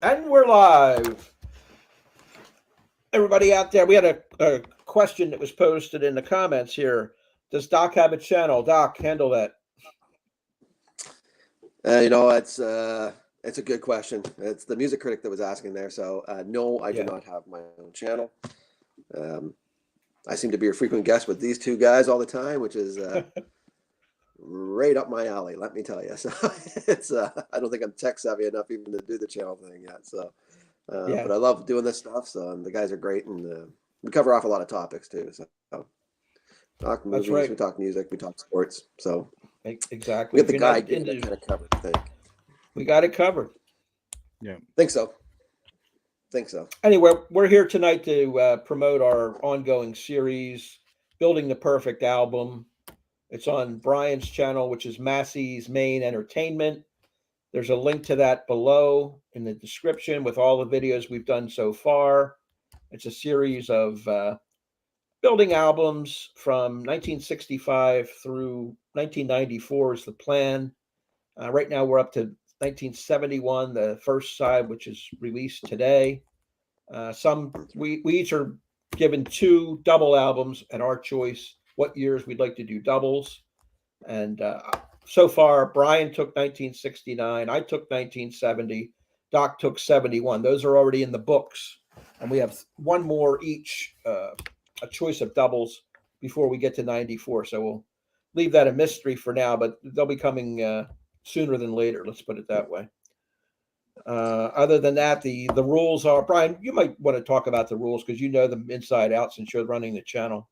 And we're live. Everybody out there, we had a question that was posted in the comments here. Does Doc have a channel? Doc, handle that. It's a good question. It's the music critic that was asking there. So no, I do Yeah. not have my own channel. Um, I seem to be a frequent guest with these two guys all the time, which is right up my alley. Let me tell you. So it's I don't think I'm tech savvy enough even to do the channel thing yet. So, Yeah, but I love doing this stuff. So and the guys are great, and we cover off a lot of topics too. So talk that's movies, right. we talk music, we talk sports. So we Exactly. get If the you're guy not game that into, kind of covered. I think. we got it covered. Yeah. Think so. Think so. Anyway, we're here tonight to promote our ongoing series, Building the Perfect Album. It's on Brian's channel, which is Massey's Main Entertainment. There's a link to that below in the description with all the videos we've done so far. It's a series of building albums from 1965 through 1994 is the plan. Right now we're up to 1971, the first side, which is released today. We each are given two double albums at our choice. What years we'd like to do doubles, and so far Brian took 1969, I took 1970, Doc took 71. Those are already in the books, and we have one more each, a choice of doubles before we get to 94. So we'll leave that a mystery for now, but they'll be coming sooner than later. Let's put it that way. Other than that, the rules are, Brian, you might want to talk about the rules because you know them inside out since you're running the channel.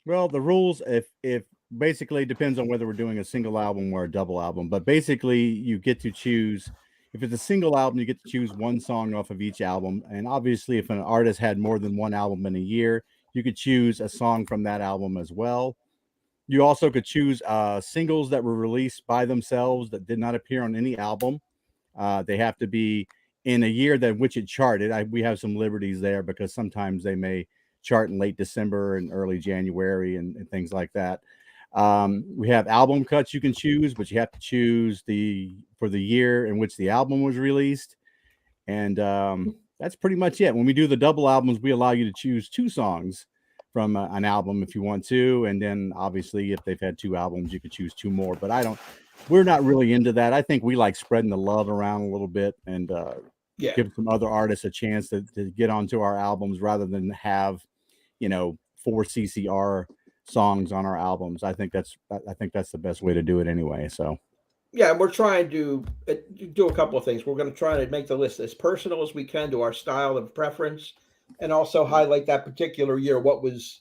Well, the rules, if basically depends on whether we're doing a single album or a double album, but basically you get to choose. If it's a single album, you get to choose one song off of each album, and obviously, if an artist had more than one album in a year, you could choose a song from that album as well. You also could choose singles that were released by themselves that did not appear on any album. They have to be in a year that which it charted. We have some liberties there because sometimes they may chart in late December and early January and things like that. We have album cuts you can choose, but you have to choose for the year in which the album was released. And that's pretty much it. When we do the double albums, we allow you to choose two songs from an album if you want to. And then obviously, if they've had two albums, you could choose two more. But we're not really into that. I think we like spreading the love around a little bit and Yeah, give some other artists a chance to get onto our albums rather than have, four CCR songs on our albums. I think that's the best way to do it anyway. So yeah, and we're trying to do a couple of things. We're going to try to make the list as personal as we can to our style of preference, and also highlight that particular year, what was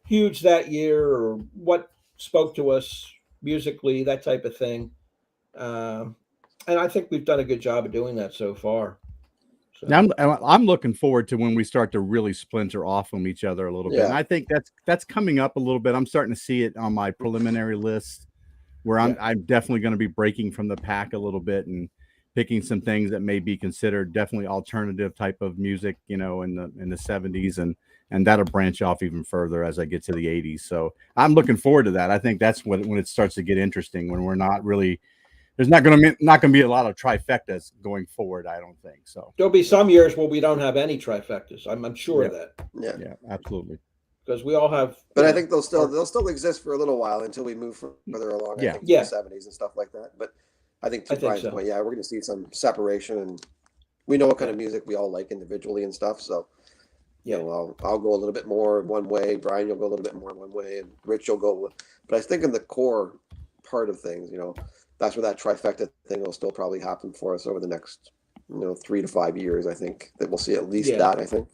huge that year, or what spoke to us musically, that type of thing. Um, and I think we've done a good job of doing that so far. now So I'm looking forward to when we start to really splinter off from each other a little bit. And Yeah. I think that's coming up a little bit. I'm starting to see it on my preliminary list where yeah, I'm definitely going to be breaking from the pack a little bit and picking some things that may be considered definitely alternative type of music, in the 70s and that'll branch off even further as I get to the 80s. So I'm looking forward to that. I think that's when it starts to get interesting when we're not really there's not going to be a lot of trifectas going forward. I don't think so. there'll be some years where we don't have any trifectas. I'm sure Yeah, of that Yeah. yeah, absolutely. because we all have. But I think they'll still exist for a little while until we move further along. I Yeah. think to Yeah. the 70s and stuff like that. But I think I to think Brian's so. point, yeah, we're going to see some separation, and we know what kind of music we all like individually and stuff. So Yeah, I'll go a little bit more one way. Brian, you'll go a little bit more one way, and Rich, you'll go. But I think in the core part of things, that's where that trifecta thing will still probably happen for us over the next 3 to 5 years. I think that we'll see at least Yeah. that. I think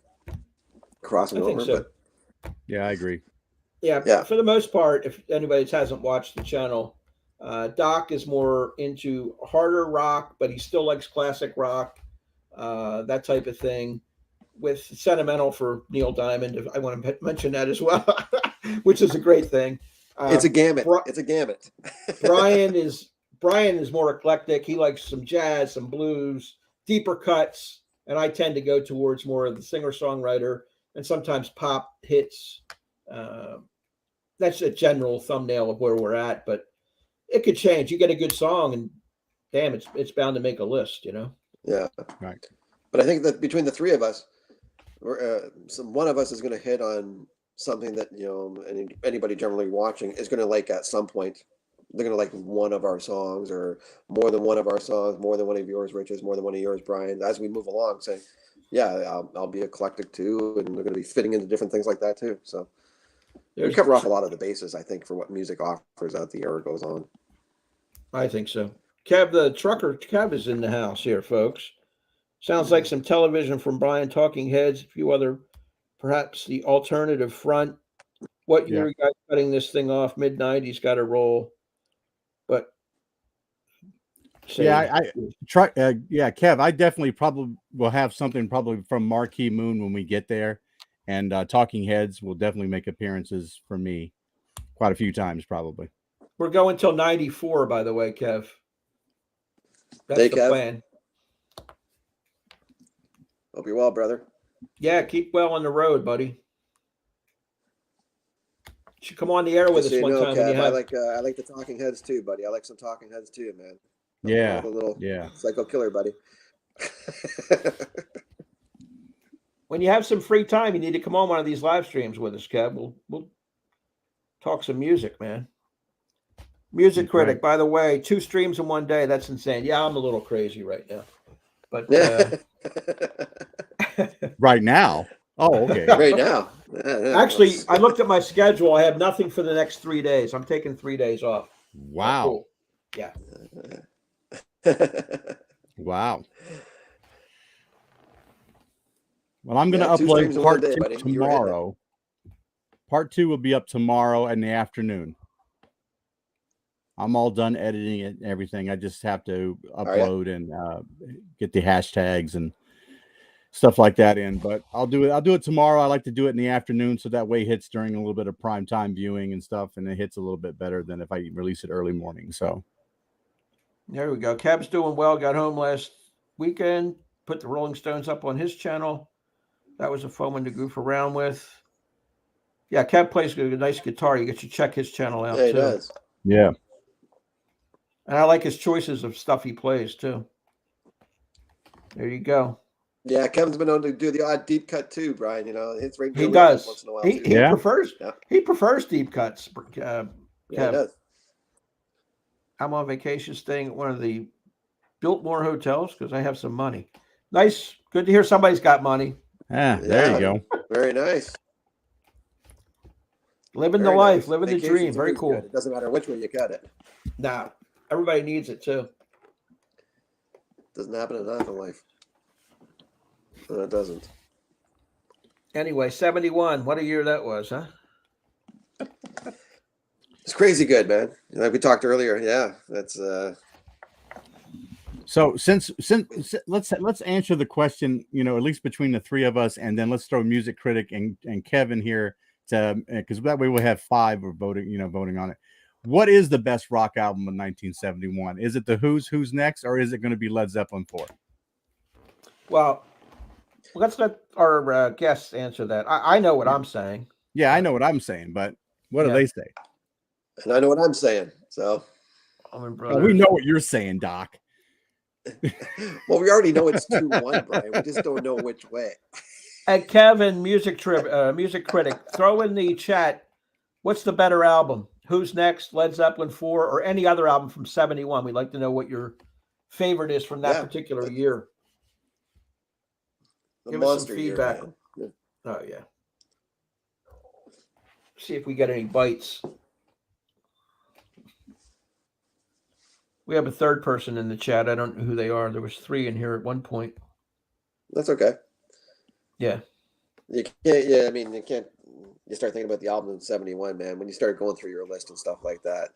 crossing I think over, so. but Yeah, I agree. Yeah, yeah, for the most part, if anybody hasn't watched the channel, Doc is more into harder rock, but he still likes classic rock, that type of thing. With sentimental for Neil Diamond, I want to mention that as well, which is a great thing. it's a gamut. Bri- It's a gamut. Brian is Brian is more eclectic. He likes some jazz, some blues, deeper cuts, and I tend to go towards more of the singer songwriter and sometimes pop hits. Uh, that's a general thumbnail of where we're at, but it could change. You get a good song, and damn, it's bound to make a list. Yeah. Right. But I think that between the three of us, one of us is going to hit on something that, anybody generally watching is going to like at some point. They're going to like one of our songs, or more than one of our songs, more than one of yours, Rich's, more than one of yours, Brian, as we move along, saying, yeah, I'll be eclectic too. And they're going to be fitting into different things like that too. So we cover off a lot of the bases, I think, for what music offers as the era goes on. I think so. Kev, the trucker, Kev is in the house here, folks. Sounds like some television from Brian, Talking Heads, a few other, perhaps the alternative front. What year you guys cutting this thing off? Mid-90s, got to roll. But Kev, I definitely probably will have something probably from Marquee Moon when we get there. And Talking Heads will definitely make appearances for me quite a few times, probably. We're going till 94, by the way, Kev. That's the plan. Hope you're well, brother. Yeah, keep well on the road, buddy. You should come on the air with us one time. Kev, I like the Talking Heads too, buddy. I like some Talking Heads too, man. Yeah, a little psycho killer, buddy. When you have some free time, you need to come on one of these live streams with us, Kev. We'll talk some music, man. Music critic, by the way, 2 streams in one day. That's insane. Yeah, I'm a little crazy right now. But right now? Oh, okay. Right now. Actually, I looked at my schedule. I have nothing for the next 3 days. I'm taking 3 days off. Wow. Cool. Yeah. Wow. Well, I'm going to upload part 2 tomorrow. Part 2 will be up tomorrow in the afternoon. I'm all done editing it and everything. I just have to upload and get the hashtags and stuff like that in. But I'll do it tomorrow. I like to do it in the afternoon, so that way it hits during a little bit of prime time viewing and stuff, and it hits a little bit better than if I release it early morning. So there we go. Kev's doing well. Got home last weekend. Put the Rolling Stones up on his channel. That was a fun one to goof around with. Yeah, Kev plays a nice guitar. You get to check his channel out too. He does. Yeah. And I like his choices of stuff he plays too. There you go. Yeah, Kevin's been known to do the odd deep cut too, Brian. It's right. He does. Once in a while he prefers deep cuts. Yeah, he does. I'm on vacation staying at one of the Biltmore hotels because I have some money. Nice. Good to hear somebody's got money. There you go. Very nice. Living the life, living the dream. Very cool. Good. It doesn't matter which way you cut it. Nah, everybody needs it too. Doesn't happen enough in life. No, it doesn't. Anyway, 71. What a year that was, huh? It's crazy good, man. Like we talked earlier. Yeah, that's. So since let's answer the question, at least between the three of us, and then let's throw music critic and Kevin here because that way we'll have 5 or voting on it. What is the best rock album of 1971? Is it the Who's Next, or is it going to be Led Zeppelin 4? Well, let's let our guests answer that. I know what I'm saying. Yeah, I know what I'm saying, but what do they say? And I know what I'm saying. So we know what you're saying, Doc. Well, we already know it's 2-1, Brian. We just don't know which way. And Kevin, music critic, throw in the chat. What's the better album? Who's Next, Led Zeppelin 4, or any other album from 71? We'd like to know what your favorite is from that particular year. Give us some feedback. Year, Oh, yeah. See if we get any bites. We have a third person in the chat. I don't know who they are. There was 3 in here at one point. That's okay. Yeah. You can't. Yeah, I mean, you can't. You start thinking about the album in 71, man. When you start going through your list and stuff like that,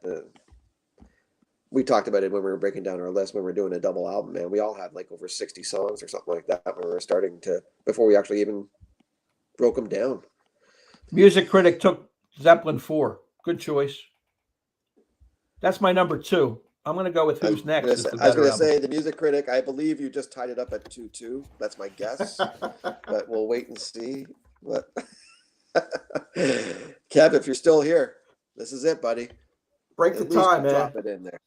we talked about it when we were breaking down our list when we were doing a double album, man. We all had like over 60 songs or something like that when we were starting to, before we actually even broke them down. Music critic took Zeppelin 4. Good choice. That's my number 2. I'm going to go with Who's Next. I was going to say the music critic. I believe you just tied it up at 2-2. That's my guess, but we'll wait and see. What? Kev, if you're still here, this is it, buddy. Break the tie, man. Drop it in there.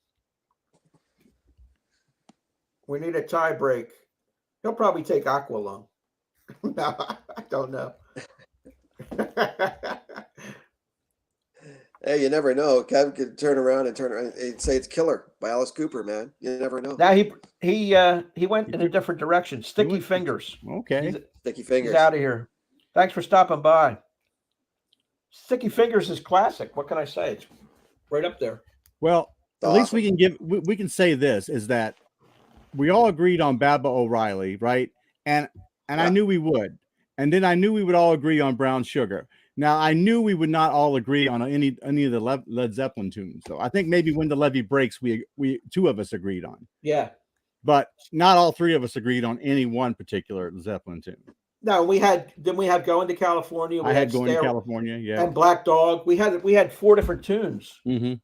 We need a tie break. He'll probably take Aqualung. No, I don't know. Hey, you never know. Kev could turn around and say it's Killer by Alice Cooper, man. You never know. Now he went in a different direction. Sticky Fingers. Okay. Sticky Fingers. He's out of here. Thanks for stopping by. Sticky Fingers is classic. What can I say? It's right up there. Well, It's at least awesome. we can say this is that we all agreed on Baba O'Reilly, right? And I knew we would. And then I knew we would all agree on Brown Sugar. Now I knew we would not all agree on any of the Led Zeppelin tunes. So I think maybe When the Levee Breaks, we two of us agreed on. Yeah. But not all three of us agreed on any one particular Zeppelin tune. No, we had Going to California. I had Going to California, yeah. And Black Dog. We had 4 different tunes on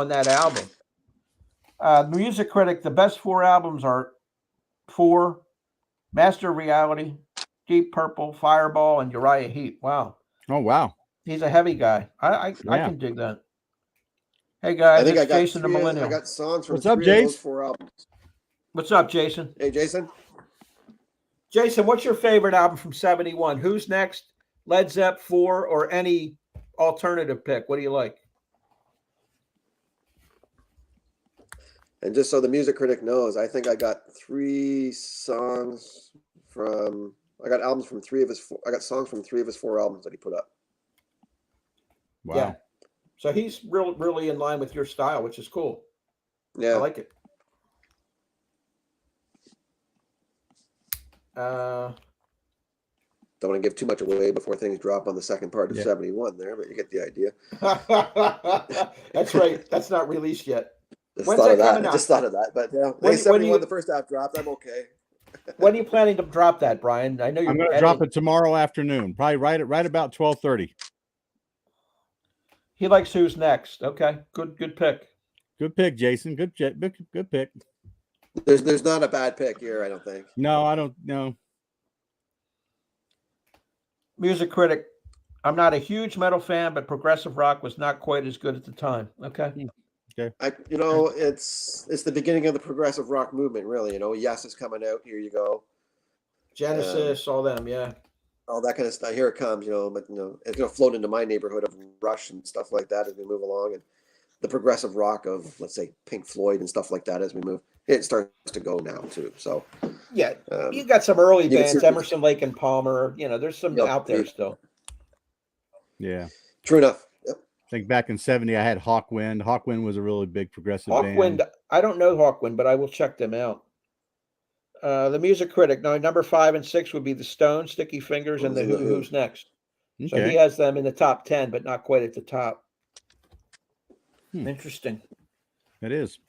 that album. The Music Critic, the best 4 albums are 4, Master of Reality, Deep Purple, Fireball, and Uriah Heep. Wow. Oh, wow. He's a heavy guy. I can dig that. Hey, guys, I think it's Jason the Millennial. I got songs from What's up, 3 of those Jace? 4 albums. What's up, Jason? Hey, Jason. Jason, what's your favorite album from 71? Who's Next, Led Zepp 4, or any alternative pick? What do you like? And just so the Music Critic knows, I think I got 3 songs from. I got albums from 3 of his. I got songs from 3 of his 4 albums that he put up. Wow. Yeah. So he's really in line with your style, which is cool. Yeah. I like it. Don't want to give too much away before things drop on the second part of 71 there, but you get the idea. That's right. That's not released yet. Just When's thought of that that. coming out? Just thought of that. But yeah, When 71, you- the first half dropped. I'm okay. When are you planning to drop that, Brian? I know you're I'm going to drop it tomorrow afternoon, probably right about 12:30. He likes Who's Next. Okay, good pick. Good pick, Jason. Good pick. There's not a bad pick here, I don't think. No, I don't know. Music Critic. I'm not a huge metal fan, but progressive rock was not quite as good at the time. Okay. It's the beginning of the progressive rock movement, really. Yes is coming out. Here you go. Genesis, all them, yeah. All that kind of stuff. Here it comes, but it's going to float into my neighborhood of Rush and stuff like that as we move along, and the progressive rock of, let's say, Pink Floyd and stuff like that as we move. It starts to go now too. So yeah, you got some early bands, see- Emerson, Lake and Palmer. There's some out there still. Yeah. True enough. Yep. I think back in 70, I had Hawkwind. Hawkwind was a really big progressive Hawkwind, band. I don't know Hawkwind, but I will check them out. The Music Critic. Now, number 5 and 6 would be the Stones, Sticky Fingers, and the Who's Next. Okay. So he has them in the top 10, but not quite at the top. Interesting. It is.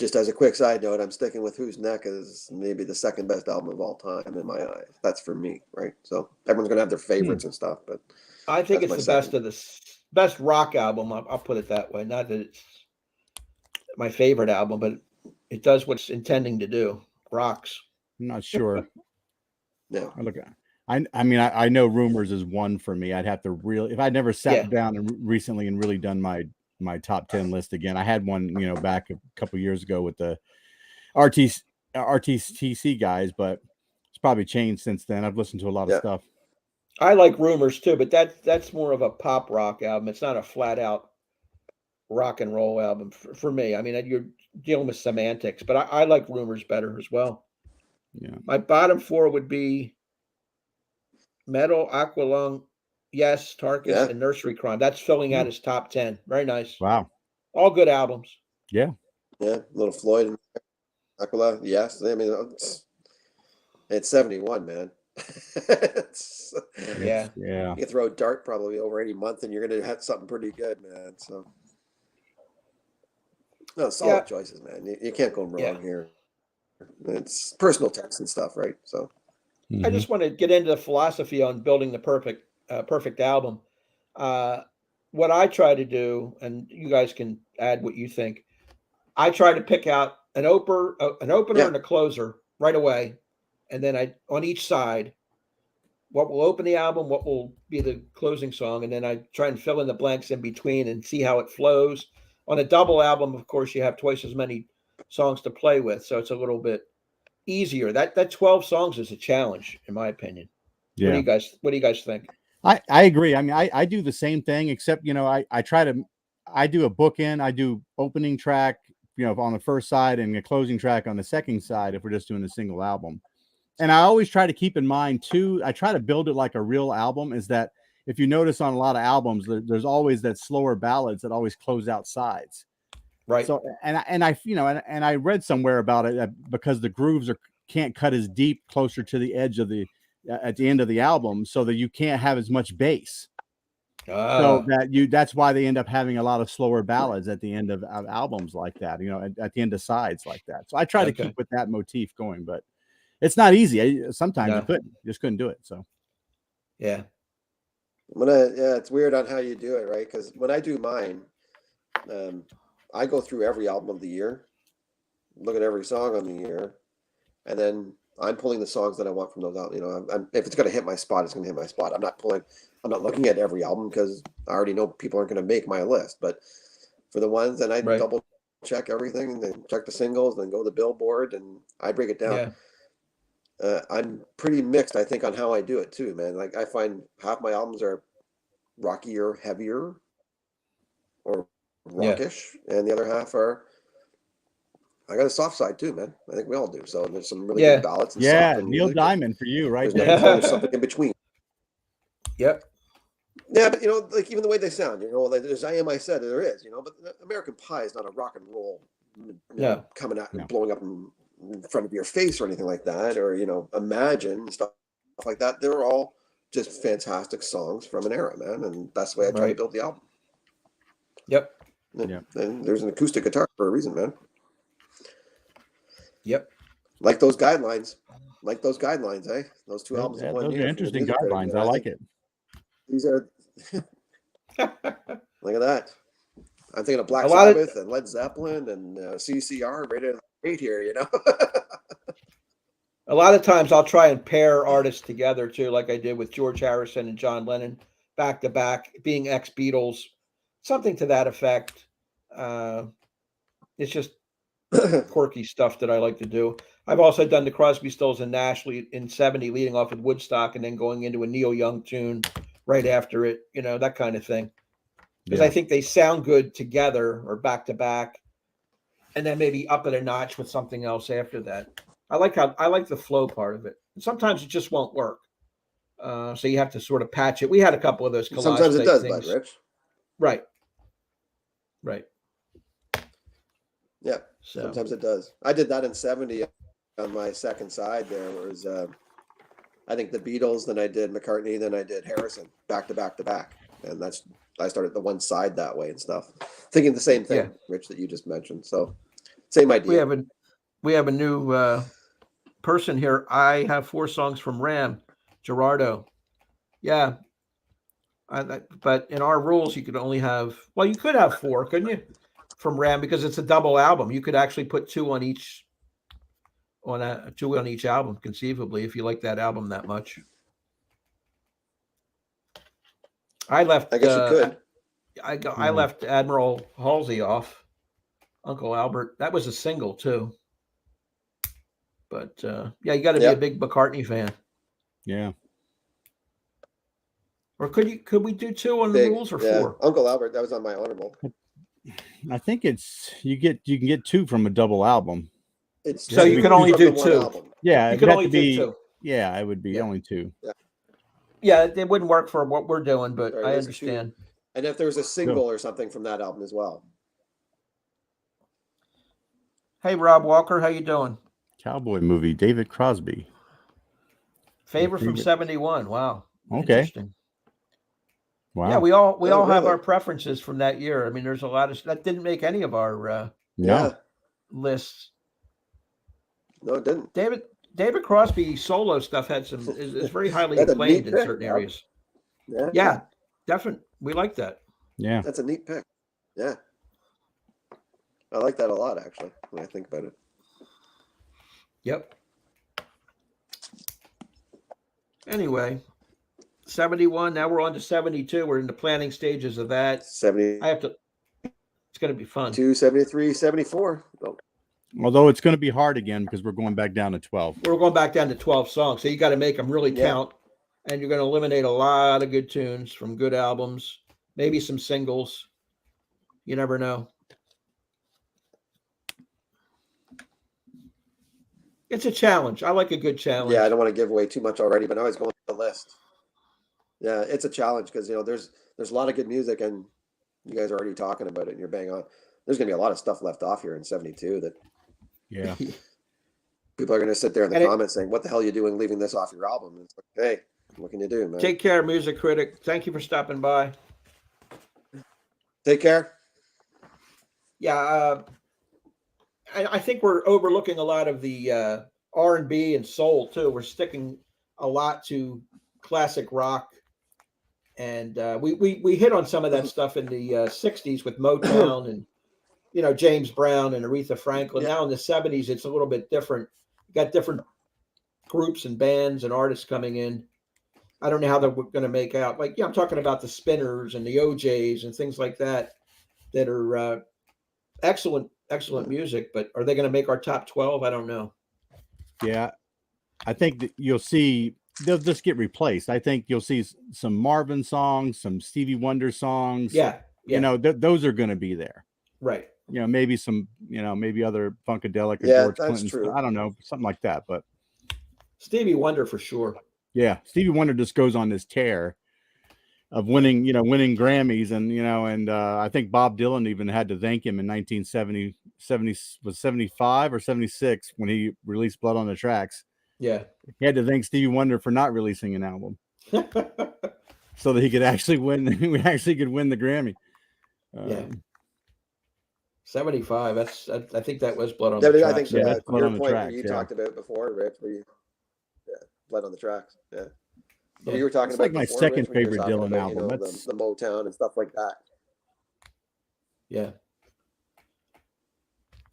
Just as a quick side note, I'm sticking with Who's Neck as maybe the second best album of all time in my eyes. That's for me, right? So everyone's gonna have their favorites and stuff, but I think it's that's the my best of the best rock album. I'll put it that way. Not that it's my favorite album, but it does what it's intending to do. Rocks. I'm not sure. yeah. I know Rumors is one for me. I'd have to if I'd never sat down and recently and really done my top 10 list again. I had one, back a couple years ago with the RTC guys, but it's probably changed since then. I've listened to a lot of stuff. I like Rumors too, but that's more of a pop rock album. It's not a flat out rock and roll album for me. I mean, you're dealing with semantics, but I like Rumors better as well. Yeah. My bottom 4 would be Metal, Aqualung, Yes, Tarkus, and Nursery Crime. That's filling out his top 10. Very nice. Wow. All good albums. Yeah. Yeah. Little Floyd and Aquila. Yes. I mean, it's 71, man. Yeah. You can throw a dart probably over any month and you're going to have something pretty good, man. So, no, solid choices, man. You can't go wrong here. It's personal text and stuff, right? So, I just want to get into the philosophy on building the perfect album. What I try to do, and you guys can add what you think. I try to pick out an opener and a closer right away, and then on each side, what will open the album, what will be the closing song, and then I try and fill in the blanks in between and see how it flows. On a double album, of course, you have twice as many songs to play with, so it's a little bit easier. That 12 songs is a challenge, in my opinion. Yeah. What do you guys think? I agree. I mean, I do the same thing, except, I do a bookend, I do opening track, on the first side and a closing track on the second side if we're just doing a single album. And I always try to keep in mind too, I try to build it like a real album, is that if you notice on a lot of albums, there's always that slower ballads that always close out sides. Right. So, and I read somewhere about it because the grooves can't cut as deep closer to the edge of at the end of the album, so that you can't have as much bass. So that's why they end up having a lot of slower ballads at the end of albums like that, at the end of sides like that. So I try to keep with that motif going, but it's not easy. Sometimes you just couldn't do it. So yeah. It's weird on how you do it, right? Because when I do mine, I go through every album of the year, look at every song on the year, and then I'm pulling the songs that I want from those out. If it's going to hit my spot, it's going to hit my spot. I'm not looking at every album because I already know people aren't going to make my list. But for the ones, then I double check everything, then check the singles, then go to the Billboard, and I break it down. Yeah. I'm pretty mixed, I think, on how I do it too, man. Like I find half my albums are rockier, heavier, or rockish, and the other half are. I got a soft side too, man. I think we all do. So there's some really good ballads. And soft and Neil Diamond for you, right? There's something in between. Yep. Yeah, but like even the way they sound, like there's I Am I Said, there is, but American Pie is not a rock and roll, coming out and blowing up in front of your face or anything like that, or Imagine stuff like that. They're all just fantastic songs from an era, man, and that's the way I try to build the album. Yep. And there's an acoustic guitar for a reason, man. Yep. Like those guidelines, eh? Those two albums in one those year. are interesting guidelines. I like it. These are. Look at that. I'm thinking of Black Sabbath and Led Zeppelin and CCR right at 8 here, A lot of times I'll try and pair artists together too, like I did with George Harrison and John Lennon, back to back, being ex-Beatles, something to that effect. It's just quirky stuff that I like to do. I've also done the Crosby, Stills and Nash in 70, leading off with Woodstock and then going into a Neil Young tune right after it, that kind of thing. Because I think they sound good together or back to back, and then maybe up it a notch with something else after that. I like the flow part of it. Sometimes it just won't work. So you have to sort of patch it. We had a couple of those collage sometimes it does, things. Bud, Rich. Right. Yeah. So. Sometimes it does. I did that in 70 on my second side there. It was I think the Beatles, then I did McCartney, then I did Harrison, back to back to back. And I started the one side that way and stuff. Thinking the same thing, Rich, that you just mentioned. So same idea. We have a new person here. I have 4 songs from Ram, Gerardo. Yeah. But in our rules, you could only have, you could have 4, couldn't you? From Ram, because it's a double album. You could actually put 2 on each album, conceivably, if you like that album that much. I guess you could. I left Admiral Halsey off. Uncle Albert. That was a single too. But you got to be a big McCartney fan. Yeah. Or could we do 2 on the rules or 4? Uncle Albert, that was on my honorable. I think you can get 2 from a double album. So you can only do 2. Yeah, you can only do 2. Yeah, it would be only 2. Yeah, it wouldn't work for what we're doing, but I understand. 2. And if there's a single or something from that album as well. Hey, Rob Walker, how you doing? Cowboy movie, David Crosby. Favorite from 71. Wow. Okay. Interesting. Wow. Yeah, we all have our preferences from that year. I mean, there's a lot of that didn't make any of our lists. No, it didn't. David Crosby solo stuff is very highly acclaimed in certain areas. Yeah, definitely. We like that. Yeah. That's a neat pick. Yeah. I like that a lot, actually, when I think about it. Yep. Anyway, 71. Now we're on to 72. We're in the planning stages of that. 70. It's going to be fun. 73, 74. Oh. Although it's going to be hard again because we're going back down to 12. We're going back down to 12 songs, so you got to make them really Yeah. count, and you're going to eliminate a lot of good tunes from good albums, maybe some singles. You never know. It's a challenge. I like a good challenge. Yeah, I don't want to give away too much already, but I was going through the list. Yeah, it's a challenge because there's a lot of good music, and you guys are already talking about it, and you're bang on. There's going to be a lot of stuff left off here in '72 that Yeah. people are going to sit there in the And comments saying, "What the hell are you doing leaving this off your album?" And it's like, hey, what can you do, man? Take care, music critic. Thank you for stopping by. Take care. Yeah, I think we're overlooking a lot of the R&B and soul too. We're sticking a lot to classic rock, and we hit on some of that stuff in the '60s with Motown and James Brown and Aretha Franklin. Yeah. Now in the '70s, it's a little bit different. You got different groups and bands and artists coming in. I don't know how they're going to make out. I'm talking about the Spinners and the OJs and things like that are excellent music, but are they going to make our top 12? I don't know. Yeah. I think that you'll see they'll just get replaced. I think you'll see some Marvin songs, some Stevie Wonder songs. Yeah. Those are going to be there. Right. Maybe some, maybe other Funkadelic or Yeah, George that's Clinton. true. I don't know, something like that. But Stevie Wonder for sure. yeah, Stevie Wonder just goes on this tear of winning Grammys, and I think Bob Dylan even had to thank him in 1970, 75 or 76 when he released Blood on the Tracks. Yeah. He had to thank Stevie Wonder for not releasing an album so that he could actually win. We actually could win the Grammy. Yeah. 75. I think that was Blood on Yeah, the I Tracks. think that's Blood your on the point Tracks, you yeah. talked about before, Rich, where you Blood on the Tracks. Yeah. Yeah. You were talking It's about like my before, second Rich, when you were favorite talking Dylan about, album. That's the Motown and stuff like that. Yeah.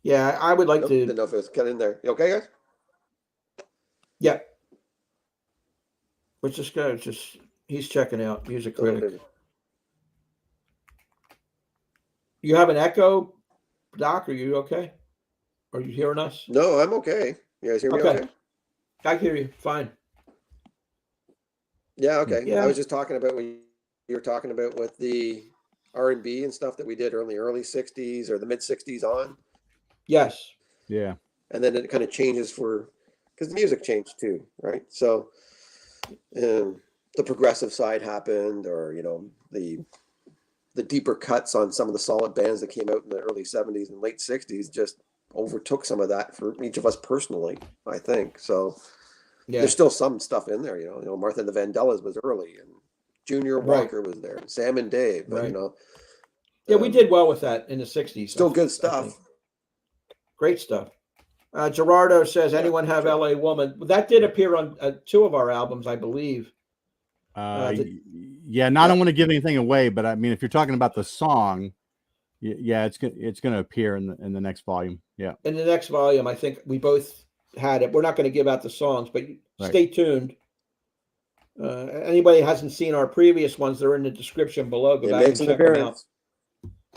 Yeah, I would like Nope, to. didn't know if it was cut in there. You okay, guys? Yeah. Which is good. He's checking out music critic. You have an echo, Doc? Are you okay? Are you hearing us? No, I'm okay. You guys hear me Okay. okay? I hear you. Fine. Yeah, okay. Yeah. I was just talking about what you were talking about with the R&B and stuff that we did early '60s or the mid '60s on, Yes. yeah. and then it kind of changes because the music changed too, right? So the progressive side happened, or the deeper cuts on some of the solid bands that came out in the early '70s and late '60s just overtook some of that for each of us personally, I think. So Yeah. there's still some stuff in there, Martha and the Vandellas was early, and Junior Walker was there, and Sam and Dave, but Right. Yeah, we did well with that in the '60s. still good I stuff. think. Great stuff. Gerardo says, Yeah, anyone have sure. LA Woman? That did appear on 2 of our albums, I believe. I don't want to give anything away, but I mean, if you're talking about the song, yeah, it's going to appear in the next volume. Yeah. In the next volume, I think we both had it. We're not going to give out the songs, but stay tuned. Anybody who hasn't seen our previous ones, they're in the description below. Go It back and makes an check them out. appearance.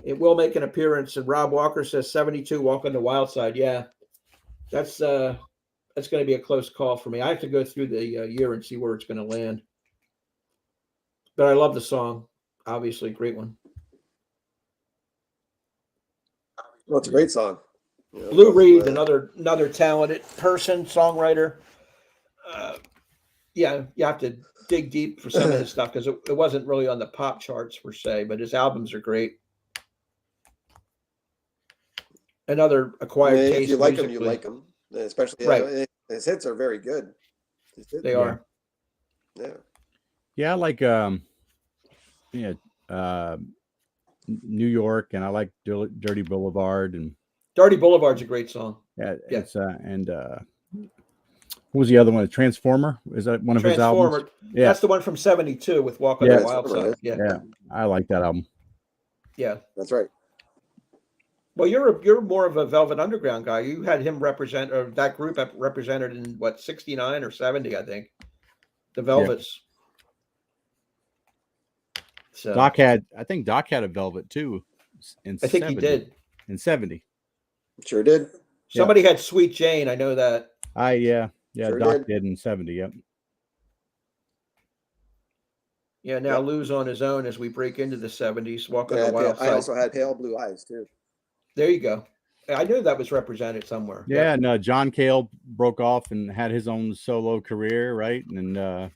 It will make an appearance. And Rob Walker says 72, Walk on the Wild Side. Yeah, that's going to be a close call for me. I have to go through the year and see where it's going to land. But I love the song. Obviously, great one. Well, it's a great song. Lou Reed, another talented person, songwriter. Yeah, you have to dig deep for some of his stuff because it wasn't really on the pop charts per se, but his albums are great. Another acquired taste. If you like him, musically. you like him. Especially Right. His hits are very good. They are. Yeah. Yeah, I like New York, and I like Dirty Boulevard, and Dirty Boulevard's a great song. yeah, Yeah. it's what was the other one? Transformer? Is that one of his albums? Transformer. Yeah. That's the one from 72 with Walk on Yeah. the Wild Side. Yeah, I like that album. Yeah. That's right. Well, you're more of a Velvet Underground guy. You had him represent, or that group represented in what, 69 or 70, I think. The Velvets. So I think Doc had a Velvet too. I think he did. In 70. Sure did. Somebody had Sweet Jane. I know that. Yeah, Sure Doc did. did in 70. Yep. Yeah, now Yep. Lou's on his own as we break into the 70s, walking Yeah, the wild I side. also had Pale Blue Eyes too. There you go. I knew that was represented somewhere. Yeah, and John Cale broke off and had his own solo career, right? And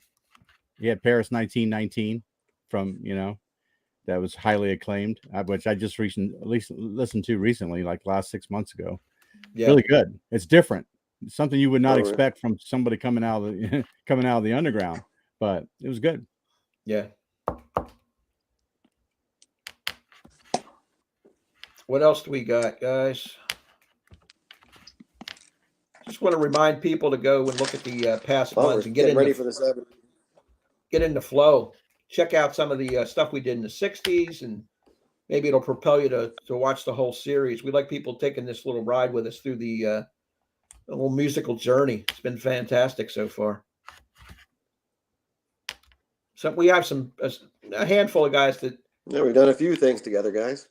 he had Paris 1919 from, that was highly acclaimed, which I just listened to recently, like last 6 months ago. Yeah. Really good. It's different. It's something you would not Oh, yeah. expect from somebody coming out of the underground, but it was good. Yeah. What else do we got, guys? Just want to remind people to go and look at the past Well, we're ones and get getting ready in for the 7. the flow. Check out some of the stuff we did in the 60s, and maybe it'll propel you to watch the whole series. We like people taking this little ride with us through the whole musical journey. It's been fantastic so far. So we have a handful of guys that Yeah, we've done a few things together, guys.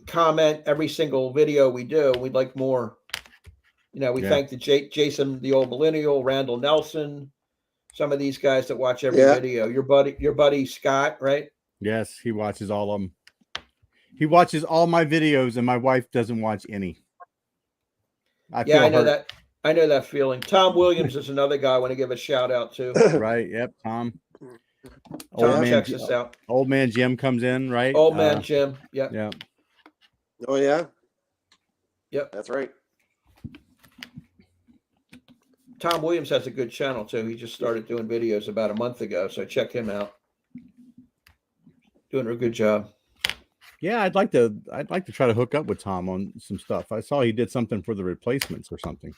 comment every single video we do. We'd like more. We thank the Jason, the old millennial, Randall Nelson, some of these guys that watch every video. Your buddy Scott, right? Yes, he watches all of them. He watches all my videos, and my wife doesn't watch any. I know that. I know that feeling. Tom Williams is another guy I want to give a shout out to. Right? Yep, Tom. Tom checks us out. Old man Jim comes in, right? Old man Jim. Yep. Yeah. Oh yeah. Yep. That's right. Tom Williams has a good channel too. He just started doing videos about a month ago, so check him out. Doing a good job. Yeah, I'd like to try to hook up with Tom on some stuff. I saw he did something for the Replacements or something.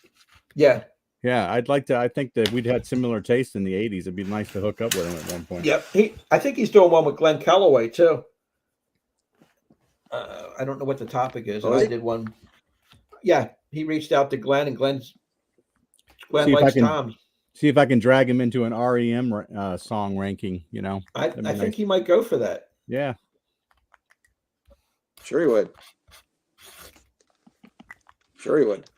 Yeah. Yeah, I'd like to. I think that we'd had similar taste in the 80s. It'd be nice to hook up with him at one point. Yep. I think he's doing one with Glenn Calloway too. I don't know what the topic is. I did one. Yeah, he reached out to Glenn, and Glenn likes Tom. See if I can drag him into an REM song ranking. I think he might go for that. Yeah. Sure he would. Sure he would.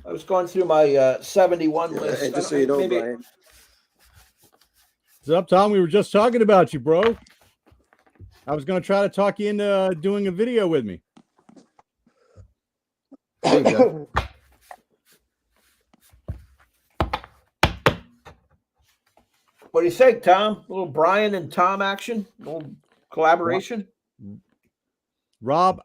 I was going through my 71 list. And just so you know, Brian. What's up, Tom? We were just talking about you, bro. I was going to try to talk you into doing a video with me. There you go. What do you think, Tom? A little Brian and Tom action? A little collaboration? Rob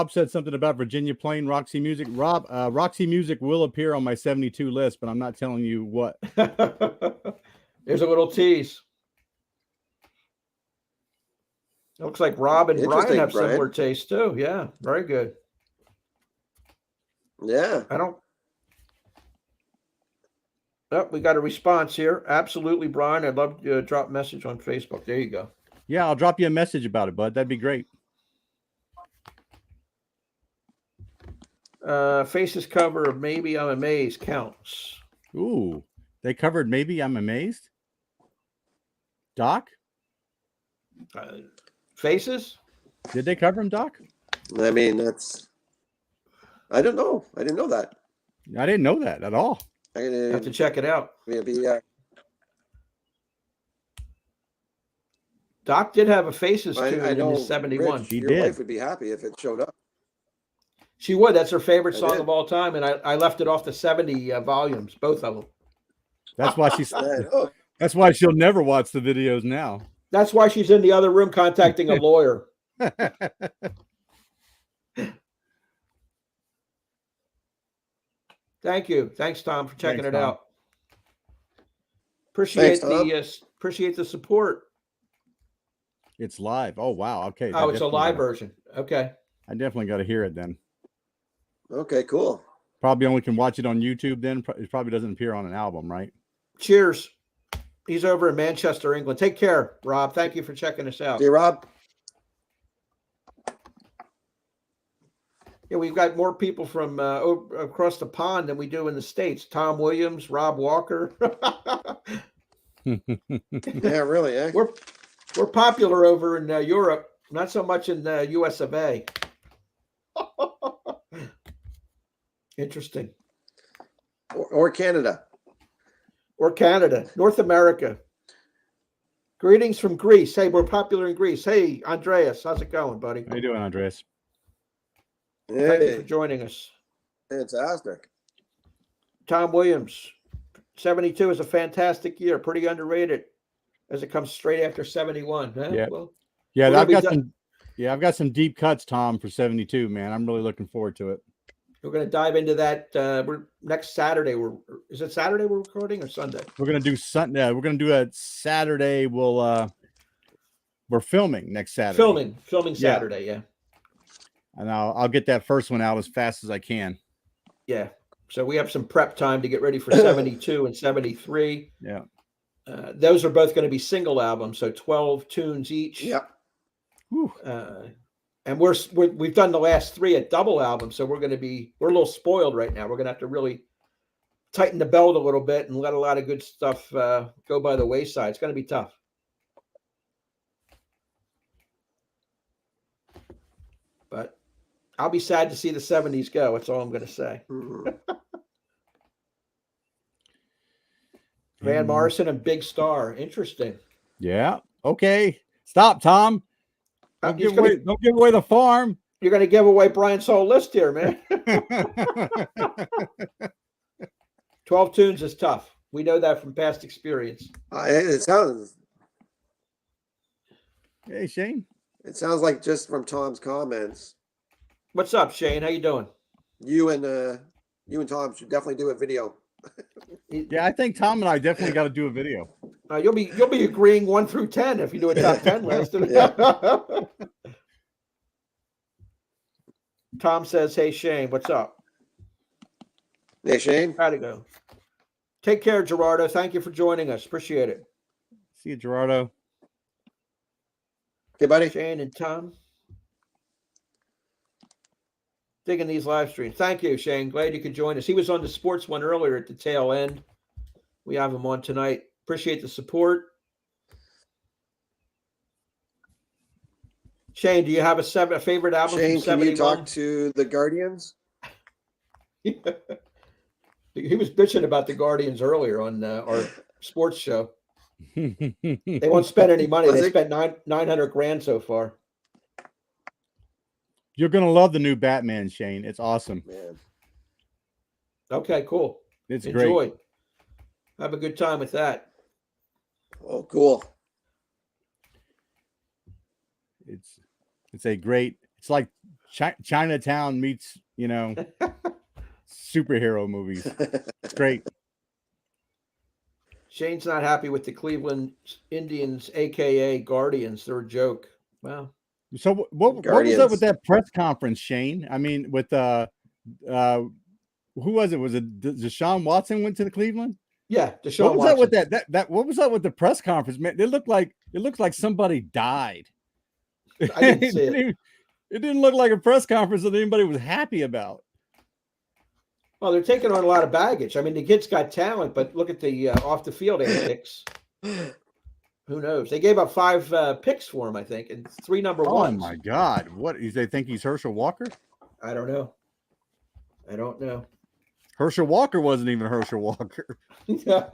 said something about Virginia playing Roxy Music. Roxy Music will appear on my 72 list, but I'm not telling you what. There's a little tease. It looks like Rob and Brian have similar taste too. Yeah, very good. Yeah. We got a response here. Absolutely, Brian. I'd love to drop a message on Facebook. There you go. Yeah, I'll drop you a message about it, bud. That'd be great. Faces cover of Maybe I'm Amazed counts. Ooh, they covered Maybe I'm Amazed? Doc? Faces? Did they cover him, Doc? I mean, I don't know. I didn't know that. I didn't know that at all. I have to check it out. Maybe. Doc did have a Faces tune I know, in his 71. Rich, She your did. wife would be happy if it showed up. She would. That's her favorite song did. of all time, and I left it off the 70 volumes, both of them. That's why she's. I know. That's why she'll never watch the videos now. That's why she's in the other room contacting a lawyer. Thank you. Thanks, Tom, for checking it out. Appreciate the support. It's live. Oh wow. Okay. Oh, it's a live version. Okay. I definitely got to hear it then. Okay, cool. Probably only can watch it on YouTube then. It probably doesn't appear on an album, right? Cheers. He's over in Manchester, England. Take care, Rob. Thank you for checking us out. Hey, Rob. Yeah, we've got more people from across the pond than we do in the States. Tom Williams, Rob Walker. Yeah, really, eh? We're popular over in Europe, not so much in the US of A. Interesting. Or Canada. Or Canada, North America. Greetings from Greece. Hey, we're popular in Greece. Hey, Andreas, how's it going, buddy? How you doing, Andreas? Thank you for Hey, joining us. fantastic. Tom Williams, 72 is a fantastic year, pretty underrated as it comes straight after 71. Huh? Yeah. Well, Yeah, we're gonna I've got some deep cuts, Tom, for 72, man. I'm really looking forward to it. we're going to dive into that. We're next Saturday. Is it Saturday we're recording or Sunday? We're gonna do Sunday. We're gonna do a Saturday. We're filming next Saturday. Filming Saturday. Yeah. And I'll get that first one out as fast as I can. Yeah. So we have some prep time to get ready for 72 and 73. Yeah. Those are both going to be single albums, so 12 tunes each. Yep. And we've done the last 3 at double albums, so we're a little spoiled right now. We're going to have to really tighten the belt a little bit and let a lot of good stuff go by the wayside. It's going to be tough. But I'll be sad to see the 70s go. That's all I'm going to say. Mm-hmm. Van Morrison and Big Star. Interesting. Yeah. Okay. Stop, Tom. Don't give away the farm. You're going to give away Brian's whole list here, man. 12 tunes is tough. We know that from past experience. It sounds Hey, Shane. like just from Tom's comments, What's up, Shane? How you doing? you and Tom should definitely do a video. Yeah, I think Tom and I definitely got to do a video. You'll be agreeing 1 through 10 if you do a top 10 list. Tom says, "Hey Shane, what's up?" Hey, Shane. How'd it go? Take care, Gerardo. Thank you for joining us. Appreciate it. See you, Gerardo. Okay, buddy. Shane and Tom. Digging these live streams. Thank you, Shane. Glad you could join us. He was on the sports one earlier at the tail end. We have him on tonight. Appreciate the support. Shane, do you have a favorite album Shane, from can you 71? talk to the Guardians? He was bitching about the Guardians earlier on our sports show. They won't spend any money. They spent 900 grand so far. You're going to love the new Batman, Shane. It's awesome. Man. Okay, cool. It's Enjoy. great. Have a good time with that. Oh, cool. It's like Chinatown meets, superhero movies. It's great. Shane's not happy with the Cleveland Indians, aka Guardians. They're a joke. Well, so what was up with that press conference, Shane? I mean, with who was it? Was it Deshaun Watson went to the Cleveland? Yeah, Deshaun What was Watson. up with that? What was up with the press conference, man? It looked like somebody died. I didn't see it. It didn't look like a press conference that anybody was happy about. Well, they're taking on a lot of baggage. I mean, the kid's got talent, but look at the off the field antics. Who knows? They gave up 5 picks for him, I think, and 3 number ones. Oh my God! What? They think he's Herschel Walker? I don't know. Herschel Walker wasn't even Herschel Walker. Yeah.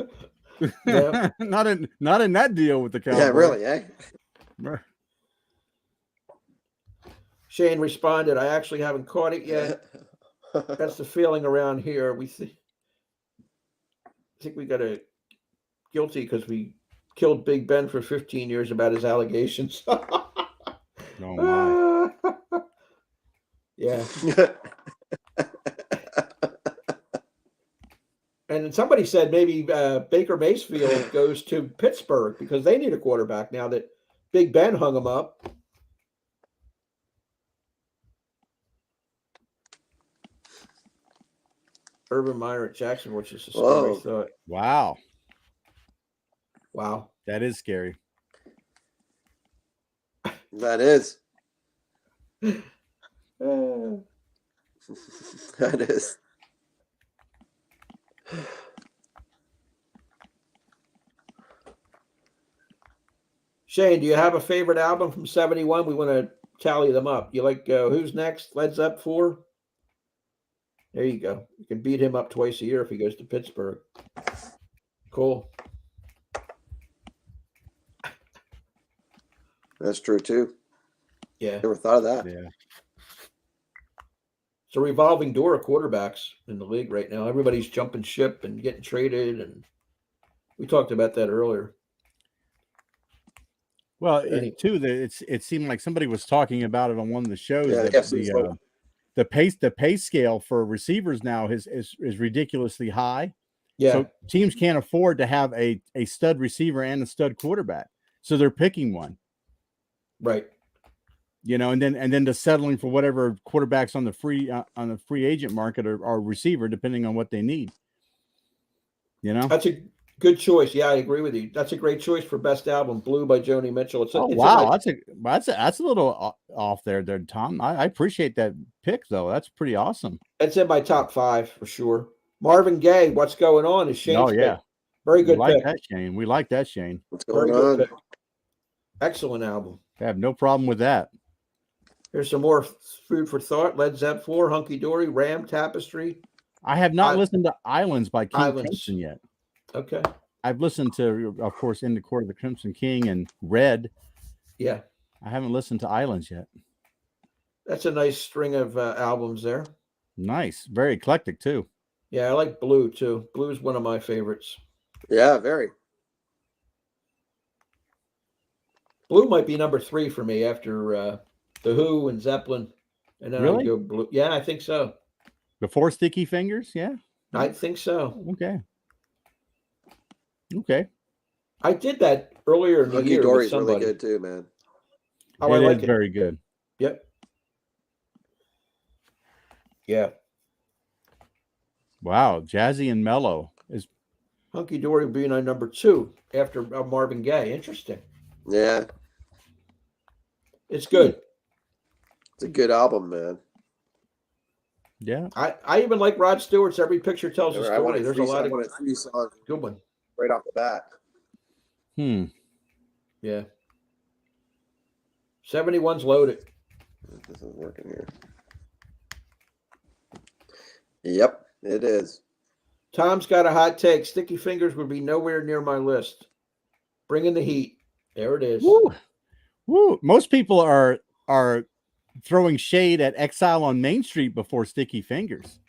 Not in that deal with the Cowboys. Yeah, really, eh? Shane responded, "I actually haven't caught it yet. That's the feeling around here. We think we got a guilty because we killed Big Ben for 15 years about his allegations." Oh my. Yeah. And somebody said maybe Baker Mayfield goes to Pittsburgh because they need a quarterback now that Big Ben hung him up. Urban Meyer at Jackson, which is a scary thought. Wow. Wow. That is scary. That is. Uh, That is. Shane, do you have a favorite album from 71? We want to tally them up. You like who's next? Led Zepp 4. There you go. You can beat him up twice a year if he goes to Pittsburgh. Cool. That's true too. Yeah. Never thought of that. Yeah. It's a revolving door of quarterbacks in the league right now. Everybody's jumping ship and getting traded, and we talked about that earlier. Well, Anyway. it seemed like somebody was talking about it on one of the shows. Yeah, that the pay scale for receivers now is ridiculously high. Yeah. So teams can't afford to have a stud receiver and a stud quarterback. So they're picking one. Right. You know, and then just settling for whatever quarterbacks on the free agent market or receiver, depending on what they need. You know, That's a good choice. Yeah, I agree with you. That's a great choice for best album, Blue by Joni Mitchell. It's that's a little off there, Tom. I appreciate that pick though. That's pretty awesome. It's in my top 5 for sure. Marvin Gaye, What's Going On is Shane's pick. Very good we like pick. that, Shane. We like that, Shane. What's Very going on? good pick. Excellent album. I have no problem with that. Here's some more food for thought. Led Zepp 4, Hunky Dory, Ram, Tapestry. I have not listened to Islands by King Islands. Crimson yet. Okay. I've listened to, of course, In the Court of the Crimson King and Red. Yeah. I haven't listened to Islands yet. That's a nice string of albums there. Nice. Very eclectic, too. Yeah, I like Blue, too. Blue is one of my favorites. Yeah, very. Blue might be number 3 for me after The Who and Zeppelin. And then Really? I go Blue. Yeah, I think so. Before Sticky Fingers? Yeah. I think so. Okay. Okay. I did that earlier in the Hunky year with Dory's somebody. really good too, man. Oh, I It like is it. very good. Yep. Yeah. Wow. Jazzy and mellow is Hunky Dory being on number 2 after Marvin Gaye. Interesting. Yeah, It's good. it's a good album, man. yeah. I even like Rod Stewart's Every Picture Tells a I Story. wanted There's a three, lot I of wanted 3 songs good one. right off the bat. Yeah. 71's loaded. This isn't working here. Yep, it is. Tom's got a hot take. Sticky Fingers would be nowhere near my list. Bring in the heat. There it is. Woo. Woo. Most people are throwing shade at Exile on Main Street before Sticky Fingers.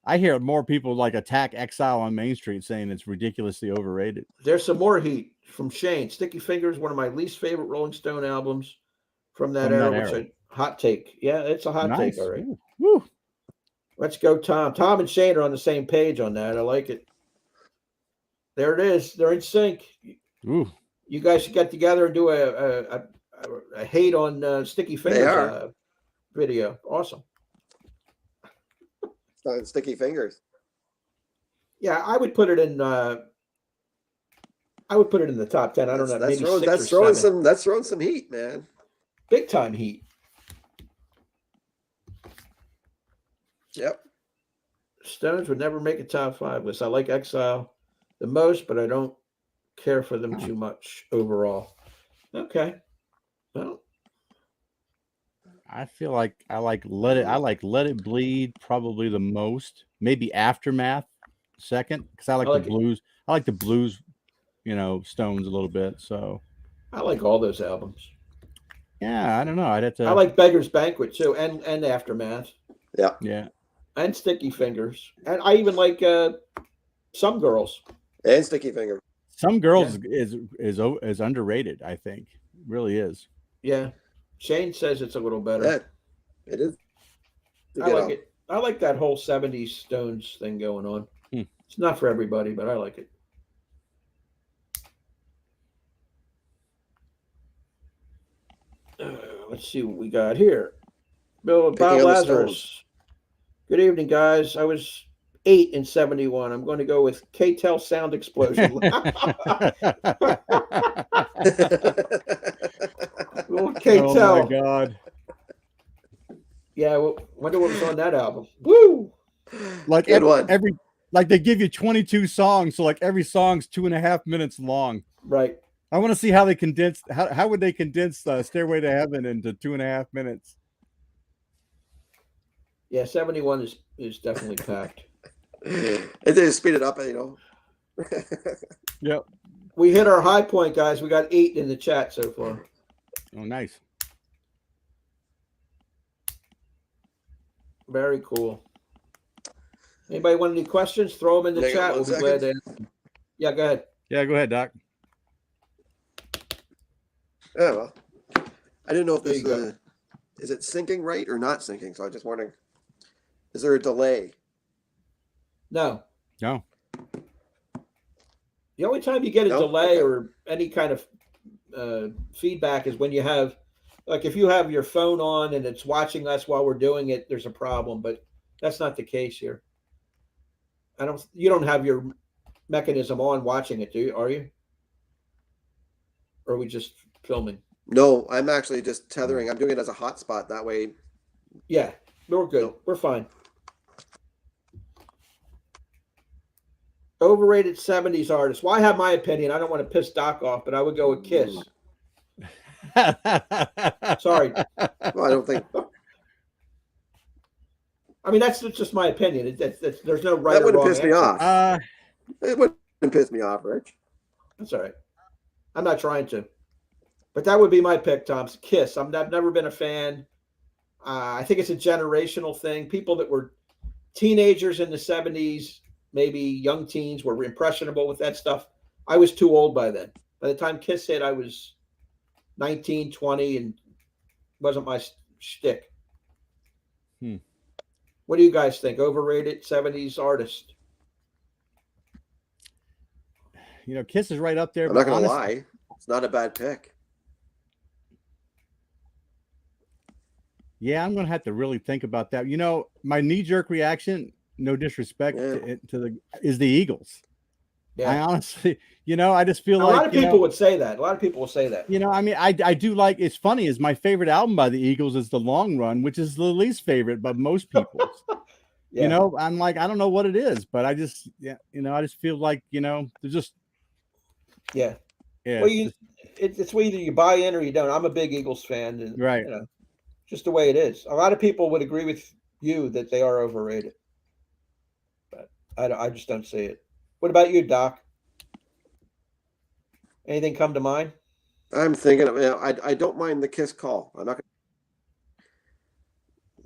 I hear more people like attack Exile on Main Street saying it's ridiculously overrated. There's some more heat from Shane. Sticky Fingers, one of my least favorite Rolling Stone albums from that era. Hot take. Yeah, it's a hot take. All right. Woo. Let's go, Tom. Tom and Shane are on the same page on that. I like it. There it is. They're in sync. Ooh. You guys should get together and do a hate on Sticky Fingers video. Awesome. It's on Sticky Fingers. Yeah, I would put it in. I would put it in the top 10. I don't know. Maybe That's 6 or 7. that's throwing some heat, man. Big time heat. Yep. Stones would never make a top 5 list. I like Exile the most, but I don't care for them too much overall. Okay. Well, I feel like I like Let It Bleed probably the most. Maybe Aftermath second, because I like the blues. I like the blues, Stones a little bit. So I like all those albums. Yeah, I don't know. I'd have to. I like Beggar's Banquet too, and Aftermath. Yeah. Yeah. And Sticky Fingers, and I even like Some Girls. And Sticky Fingers. Some Girls is underrated. I think really is. Yeah, Shane says it's a little better. Yeah, it is. I like it. I like that whole '70s Stones thing going on. It's not for everybody, but I like it. Let's see what we got here. Bob Lazarus. Good evening, guys. I was 8 in '71. I'm going to go with K-Tel Sound Explosion. Little K-Tel. Oh my God. Yeah, wonder what was on that album. Woo! Like like they give you 22 songs, so like every song's 2.5 minutes long. Right. I want to see how they condensed. How would they condense Stairway to Heaven into 2.5 minutes? Yeah, 71 is definitely packed. They just speed it up, Yep. We hit our high point, guys. We got 8 in the chat so far. Oh, nice. Very cool. Anybody want any questions? Throw them in the Hang on chat. one We'll be glad to second. answer. Yeah, go ahead. Yeah, go ahead, Doc. Yeah, well, I didn't know if There this you go. is it syncing right or not syncing. So I was just wondering, is there a delay? No. No. The only time you get a No? delay Okay. or any kind of feedback is when you have, like, if you have your phone on and it's watching us while we're doing it, there's a problem. But that's not the case here. You don't have your mechanism on watching it, do you? Are you? Or are we just filming? No, I'm actually just tethering. I'm doing it as a hotspot. That way, Yeah, we're good. Nope. We're fine. Overrated 70s artists. Well, I have my opinion. I don't want to piss Doc off, but I would go with Kiss. Sorry. well, I don't think I mean, that's just my opinion. There's no right that or wouldn't wrong piss me answer. off. It wouldn't piss me off, Rich. That's all right. I'm not trying to. But that would be my pick, Tom. Kiss. I've never been a fan. I think it's a generational thing. People that were teenagers in the 70s, maybe young teens, were impressionable with that stuff. I was too old by then. By the time Kiss hit, I was 19, 20, and wasn't my shtick. What do you guys think? Overrated 70s artist? You know, Kiss is right up there. I'm but not going to honestly, lie. It's not a bad pick. Yeah, I'm going to have to really think about that. You know, my knee-jerk reaction, no disrespect is the Eagles. Yeah. I honestly, you know, I just feel a like lot of people would say that. A lot of people will say that. You know, I mean, I do like. It's funny. Is my favorite album by the Eagles is The Long Run, which is the least favorite by most people. Yeah. You know, I'm like, I don't know what it is, but I just, you know, I just feel like, you know, they're just, yeah. yeah. Well, it's either you buy in or you don't. I'm a big Eagles fan, and right. You know, just the way it is. A lot of people would agree with you that they are overrated, but I just don't see it. What about you, Doc? Anything come to mind? I'm thinking, I don't mind the Kiss call. I'm not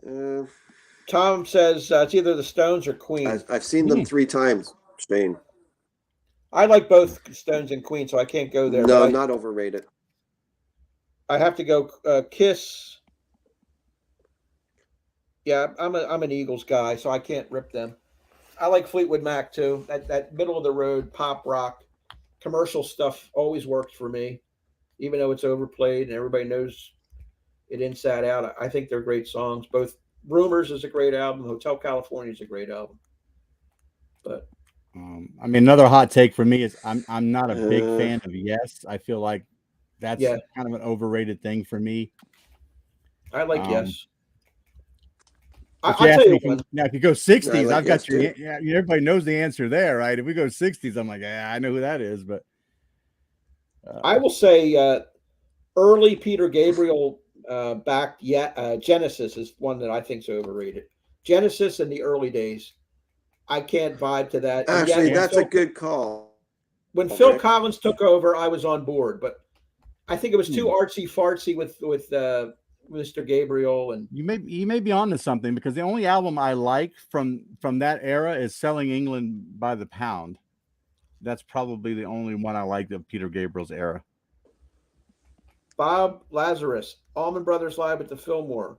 going Tom says it's either the Stones or Queen. I've seen them 3 times, Shane. I like both Stones and Queen, so I can't go there. No, but not overrated. I have to go Kiss. Yeah, I'm an Eagles guy, so I can't rip them. I like Fleetwood Mac too. That middle of the road pop rock commercial stuff always works for me, even though it's overplayed and everybody knows it inside out. I think they're great songs. Both Rumors is a great album. Hotel California is a great album. But I mean, another hot take for me is I'm not a big fan of Yes. I feel like that's kind of an overrated thing for me. I like Yes. I'll tell you one. Now, if you go 60s, I've got your. Yeah, everybody knows the answer there, right? If we go 60s, I'm like, yeah, I know who that is. But I will say, early Peter Gabriel backed Genesis is one that I think is overrated. Genesis in the early days, I can't vibe to that. Actually, that's a good call. When Phil Collins took over, I was on board, but I think it was too artsy fartsy with Mr. Gabriel, and you may be onto something, because the only album I like from that era is Selling England by the Pound. That's probably the only one I liked of Peter Gabriel's era. Bob Lazarus, Allman Brothers Live at the Fillmore,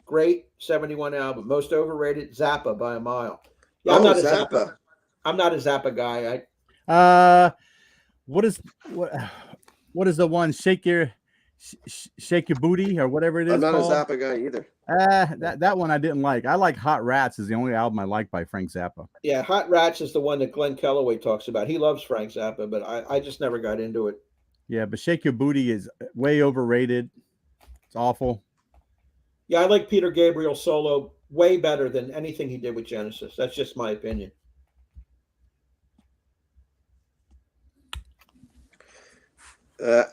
great 71 album. Most overrated, Zappa by a mile. Yeah, I'm not a Zappa. I'm not a Zappa guy. What is the one? Shake your booty or whatever it is. I'm not called? a Zappa guy either. That one I didn't like. I like Hot Rats is the only album I like by Frank Zappa. Yeah, Hot Rats is the one that Glenn Kellaway talks about. He loves Frank Zappa, but I just never got into it. Yeah, but Shake Your Booty is way overrated. It's awful. Yeah, I like Peter Gabriel solo way better than anything he did with Genesis. That's just my opinion.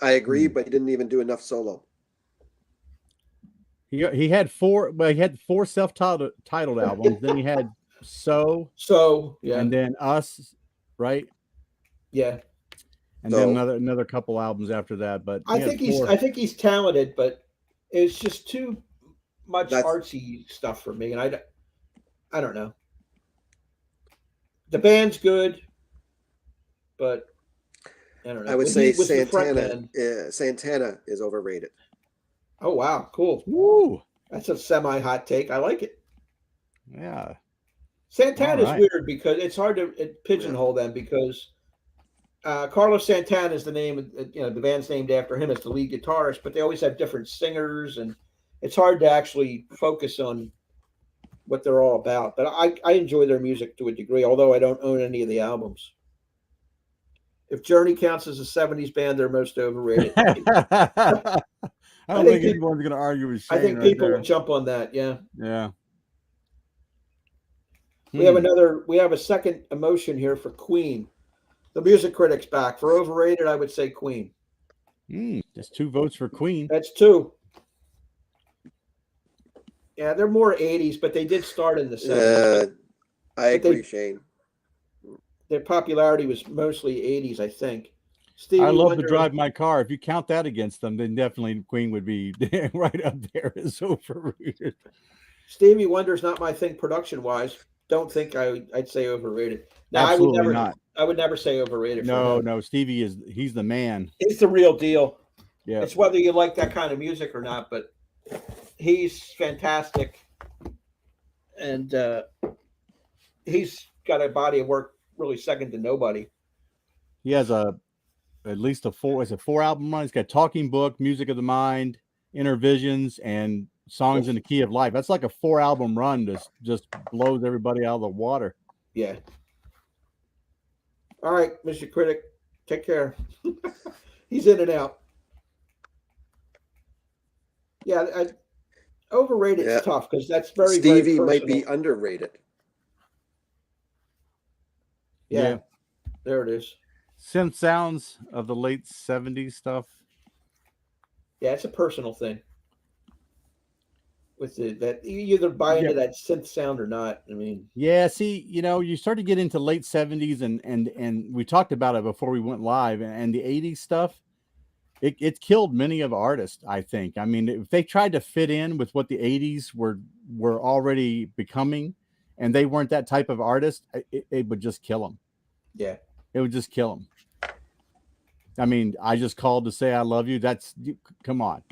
I agree, but he didn't even do enough solo. He had four, but he had four self-titled albums. Then he had So, yeah, and then Us, right? yeah. And then another couple albums after that. But I think he's talented, but it's just too much artsy stuff for me, and I don't know. The band's good, but I don't know. I would say Santana is overrated. Oh wow, cool. Woo. That's a semi-hot take. I like it. Yeah. Santana's weird because it's hard to pigeonhole them because Carlos Santana is the name, the band's named after him as the lead guitarist, but they always have different singers, and it's hard to actually focus on what they're all about. But I enjoy their music to a degree, although I don't own any of the albums. If Journey counts as a 70s band, they're most overrated. I don't think anyone's going to argue with Shane. I think people will jump on that. Yeah. Yeah. We have a second emotion here for Queen. The music critic's back. For overrated, I would say Queen. Just 2 votes for Queen. That's 2. Yeah, they're more 80s, but they did start in the 70s. I agree, Shane. Their popularity was mostly 80s, I think. Stevie Wonder, to drive my car. If you count that against them, then definitely Queen would be right up there as overrated. Stevie Wonder's not my thing production-wise. Don't think I'd say overrated. No, Absolutely not. I would never say overrated. No, Stevie he's the man. He's the real deal. Yeah. It's whether you like that kind of music or not, but he's fantastic. And he's got a body of work really second to nobody. He has at least a 4-album run. He's got Talking Book, Music of the Mind, Inner Visions, and Songs in the Key of Life. That's like a 4-album run that just blows everybody out of the water. Yeah. All right, Mr. Critic, take care. He's in and out. Yeah, overrated is tough because that's Stevie very might be underrated. Yeah, there it is. Synth sounds of the late 70s stuff. Yeah, it's a personal thing. With that, you either buy into that synth sound or not. I mean, yeah. See, you start to get into late 70s, and we talked about it before we went live, and the 80s stuff. It killed many of artists, I think. I mean, if they tried to fit in with what the 80s were already becoming, and they weren't that type of artist, it would just kill them. Yeah. It would just kill them. I mean, I just called to say I love you. Come on.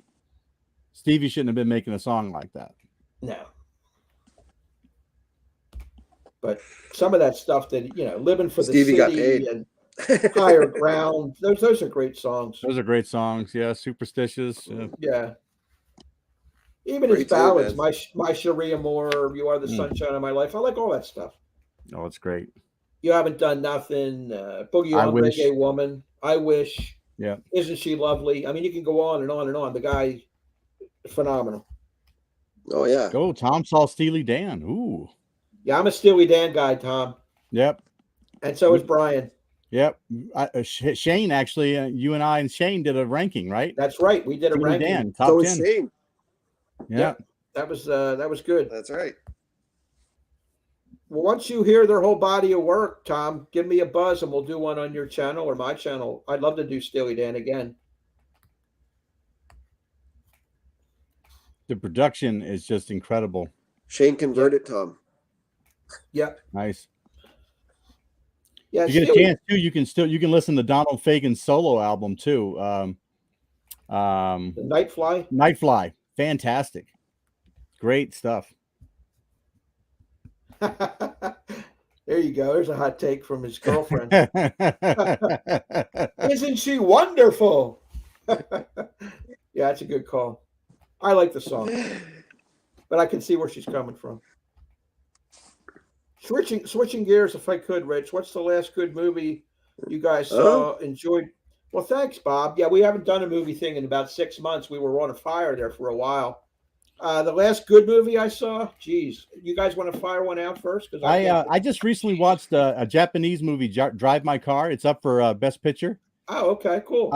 Stevie shouldn't have been making a song like that. No. But some of that stuff that, Living for the Stevie got City paid. and Higher Ground, those are great songs. Those are great songs. Yeah. Superstitious. Yeah. Even his ballads, My Sharia Moore, You Are the Sunshine of My Life. I like all that stuff. Oh, it's great. You Haven't Done Nothing, Boogie on Reggae Woman, I Wish. Yeah. Isn't She Lovely? I mean, you can go on and on and on. The guy, phenomenal. Oh, yeah. Go, Tom saw Steely Dan. Ooh. Yeah, I'm a Steely Dan guy, Tom. Yep. And so is Brian. Yep. Shane, actually, you and I and Shane did a ranking, right? That's right. We did a ranking. Dan, top 10. Shane. Yeah. That was good. That's right. Well, once you hear their whole body of work, Tom, give me a buzz and we'll do one on your channel or my channel. I'd love to do Steely Dan again. The production is just incredible. Shane converted Tom. Yep. Nice. Yeah. You get a chance too. You can listen to Donald Fagen's solo album too. The Nightfly. Nightfly. Fantastic. Great stuff. There you go. There's a hot take from his girlfriend. Isn't she wonderful? Yeah, that's a good call. I like the song, but I can see where she's coming from. Switching gears, if I could, Rich. What's the last good movie you guys saw, enjoyed? Well, thanks, Bob. Yeah, we haven't done a movie thing in about 6 months. We were on a fire there for a while. The last good movie I saw, geez, you guys want to fire one out first? I just recently watched a Japanese movie, Drive My Car. It's up for Best Picture. Oh, okay, cool.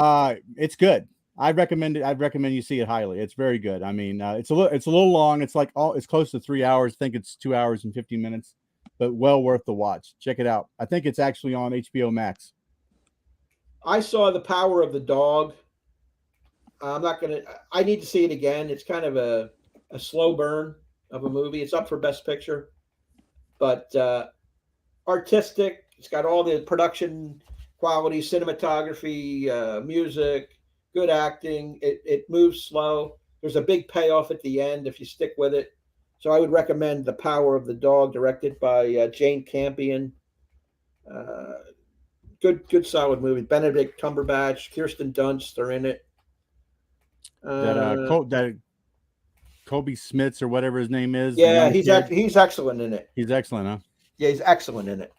It's good. I'd recommend it. I'd recommend you see it highly. It's very good. I mean, it's a little long. It's like it's close to 3 hours. I think it's 2 hours and 50 minutes, but well worth the watch. Check it out. I think it's actually on HBO Max. I saw The Power of the Dog. I need to see it again. It's kind of a slow burn of a movie. It's up for Best Picture, but artistic. It's got all the production quality, cinematography, music, good acting. It moves slow. There's a big payoff at the end if you stick with it. So I would recommend The Power of the Dog, directed by Jane Campion. Good solid movie. Benedict Cumberbatch, Kirsten Dunst are in it. That Kobe Smits or whatever his name is. Yeah, he's excellent in it. He's excellent, huh? Yeah, he's excellent in it.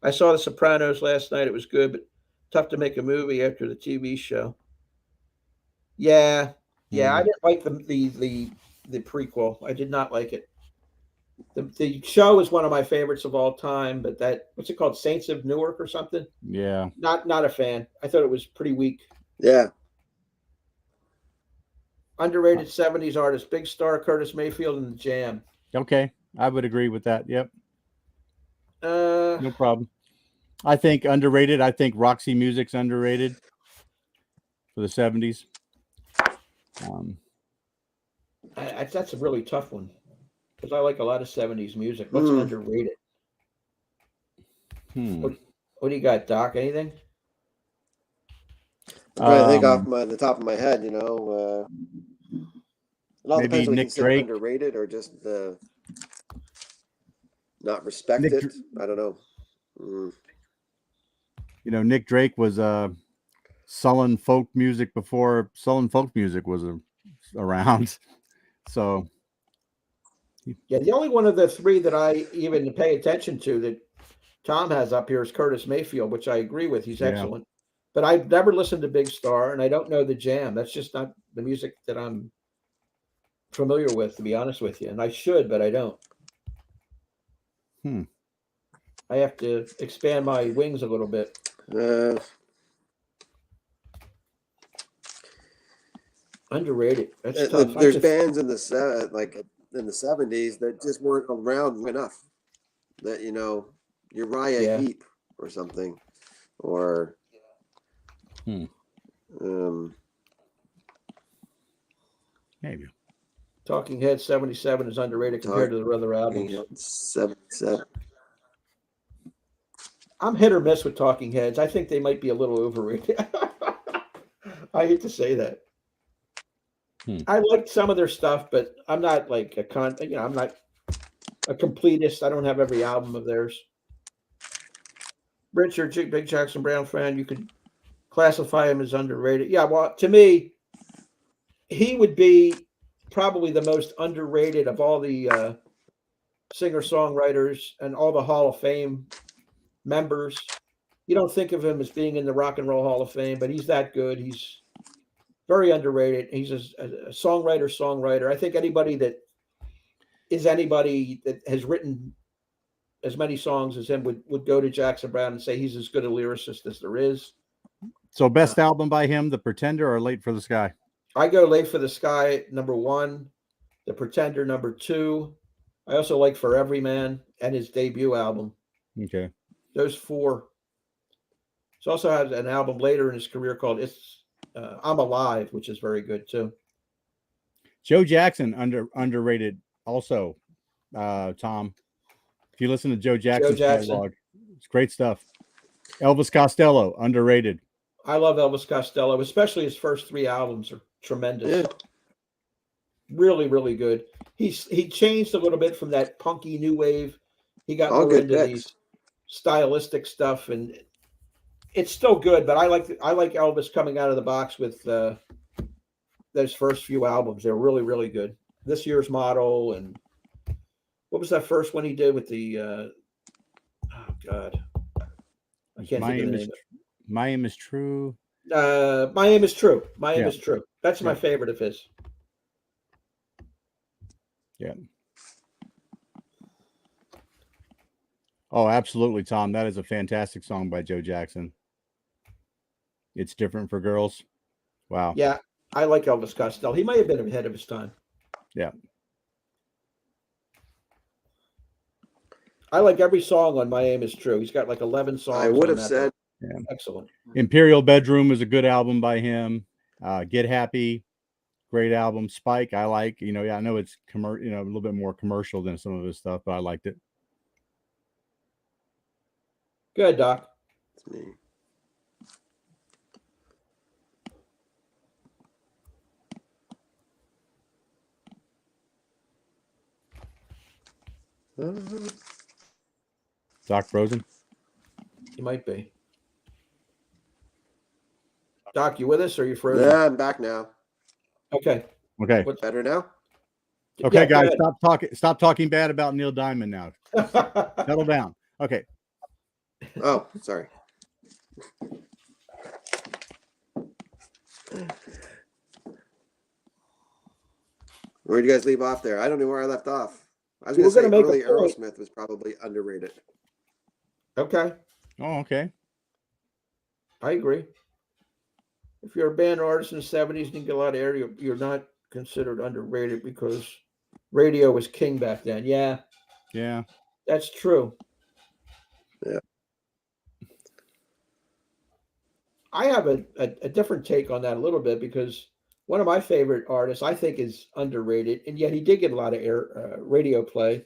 I saw The Sopranos last night. It was good, but tough to make a movie after the TV show. Yeah, I didn't like the prequel. I did not like it. The show is one of my favorites of all time, but what's it called, Saints of Newark or something? Yeah, not a fan. I thought it was pretty weak. Yeah. Underrated 70s artist, big star Curtis Mayfield and the Jam. Okay, I would agree with that. Yep. No problem. I think underrated. I think Roxy Music's underrated for the 70s. That's a really tough one because I like a lot of 70s music. What's underrated? What do you got, Doc? Anything? I'm trying to think off the top of my head, it all depends on Nick Drake. Underrated or just not respected. I don't know. Nick Drake was sullen folk music before sullen folk music was around. So yeah, the only one of the three that I even pay attention to that Tom has up here is Curtis Mayfield, which I agree with. He's excellent. But I've never listened to Big Star, and I don't know the Jam. That's just not the music that I'm familiar with, to be honest with you. And I should, but I don't. I have to expand my wings a little bit. Underrated. That's tough. There's bands in the 70s that just weren't around enough. That Uriah Heep or something, or maybe Talking Heads 77 is underrated compared to the other albums. 77. I'm hit or miss with Talking Heads. I think they might be a little overrated. I hate to say that. I like some of their stuff, but I'm not like I'm not a completist. I don't have every album of theirs. Richard, big Jackson Browne fan, you could classify him as underrated. Yeah, well, to me, he would be probably the most underrated of all the singer-songwriters and all the Hall of Fame members. You don't think of him as being in the Rock and Roll Hall of Fame, but he's that good. He's very underrated. He's a songwriter. I think anybody that has written as many songs as him would go to Jackson Browne and say he's as good a lyricist as there is. So best album by him, The Pretender or Late for the Sky? I go Late for the Sky, number 1, The Pretender, number 2. I also like For Every Man and his debut album. Okay. Those 4. He also has an album later in his career called I'm Alive, which is very good too. Joe Jackson underrated also, Tom. If you listen to Joe Jackson's catalog, it's great stuff. Elvis Costello, underrated. I love Elvis Costello, especially his first 3 albums are tremendous. Yeah. Really, really good. He changed a little bit from that punky new wave. He got more into these stylistic stuff, and it's still good. But I like Elvis coming out of the box with those first few albums. They're really, really good. This Year's Model, and what was that first one he did with the? Oh God, I can't think of the name. My Aim is True. My Aim is True. My Aim is True. That's my favorite of his. Yeah. Oh, absolutely, Tom. That is a fantastic song by Joe Jackson. It's Different for Girls. Wow. Yeah, I like Elvis Costello. He may have been ahead of his time. Yeah. I like every song on My Aim Is True. He's got like 11 songs. I would on have that. said Yeah. Excellent. Imperial Bedroom is a good album by him. Get Happy, great album. Spike, I like. I know it's a little bit more commercial than some of his stuff, but I liked it. Good, Doc. it's me. Doc Frozen. You might be. Doc, you with us or are you frozen? Yeah, I'm back now. Okay. Okay. What's Better now? Okay, Yeah, guys, go stop talking bad about Neil Diamond now. ahead. Settle down. Okay. Oh, sorry. Where did you guys leave off there? I don't know where I left off. I was You going were to say gonna make a early point. Aerosmith was probably underrated. Okay. Oh, okay. I agree. If you're a band artist in the 70s and you get a lot of air, you're not considered underrated because radio was king back then. Yeah, Yeah. that's true. Yeah. I have a different take on that a little bit because one of my favorite artists I think is underrated, and yet he did get a lot of air radio play,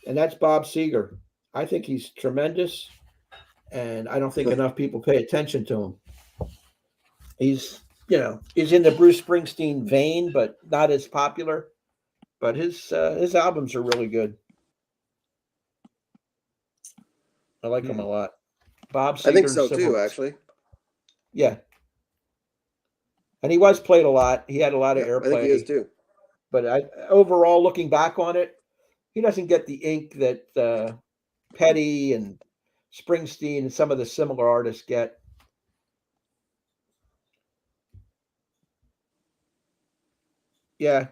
and that's Bob Seger. I think he's tremendous, and I don't think enough people pay attention to him. He's in the Bruce Springsteen vein, but not as popular. But his albums are really good. I like him a lot. Bob Seger, I think so too, actually. Yeah. And he was played a lot. He had a lot of Yeah, I airplay. think he is too. But overall, looking back on it, he doesn't get the ink that Petty and Springsteen and some of the similar artists get. Yeah,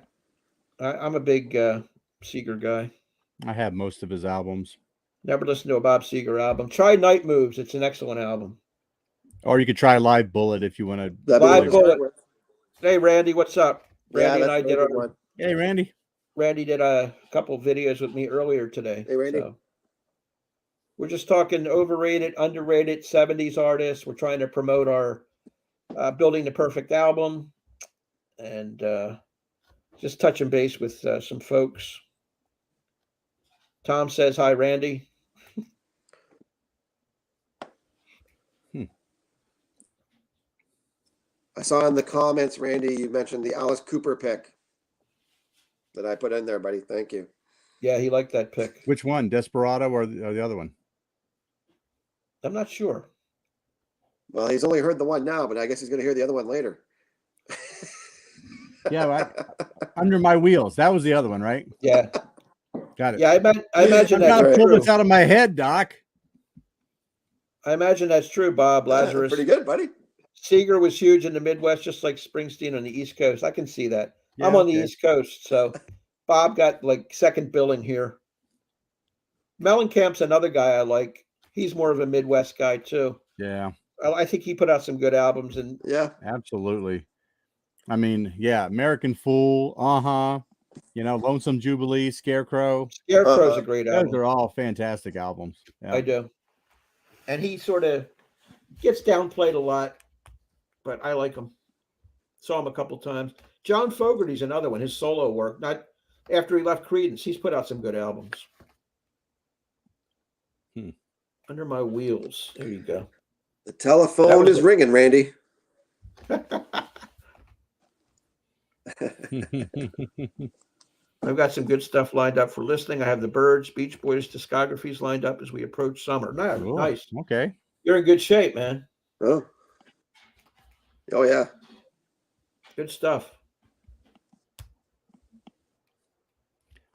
I'm a big Seeger guy. I have most of his albums. Never listened to a Bob Seger album. Try Night Moves. It's an excellent album. Or you could try Live Bullet if you want to. That'd be Live the one to start Bullet. with. Hey, Randy, what's up? Yeah, Randy and that's I a did really good one. Hey, Randy. Randy did a couple of videos with me earlier today. Hey, Randy. So we're just talking overrated, underrated 70s artists. We're trying to promote our Building the Perfect album and just touching base with some folks. Tom says, hi, Randy. I saw in the comments, Randy, you mentioned the Alice Cooper pick that I put in there, buddy. Thank you. Yeah, he liked that pick. Which one? Desperado or the other one? I'm not sure. Well, he's only heard the one now, but I guess he's going to hear the other one later. Yeah, Under My Wheels. That was the other one, right? Yeah. Got it. Yeah, I imagine I've got to that's pull true. this out of my head, Doc. I imagine that's true, Bob. Lazarus. Pretty good, buddy. Seeger was huge in the Midwest, just like Springsteen on the East Coast. I can see that. Yeah, I'm on the okay. East Coast, so Bob got like second billing here. Mellencamp's another guy I like. He's more of a Midwest guy too. Yeah, I think he put out some good albums, and Yeah. absolutely. I mean, yeah, American Fool, Lonesome Jubilee, Scarecrow. Scarecrow's a great Those album. are all fantastic albums. Yeah. I do. And he sort of gets downplayed a lot, but I like him. Saw him a couple times. John Fogerty's another one. His solo work, not after he left Creedence, he's put out some good albums. Under My Wheels. There you go. The telephone is ringing, Randy. I've got some good stuff lined up for listening. I have the Byrds, Beach Boys discographies lined up as we approach summer. Cool. Nice. Okay. You're in good shape, man. Oh yeah. Good stuff.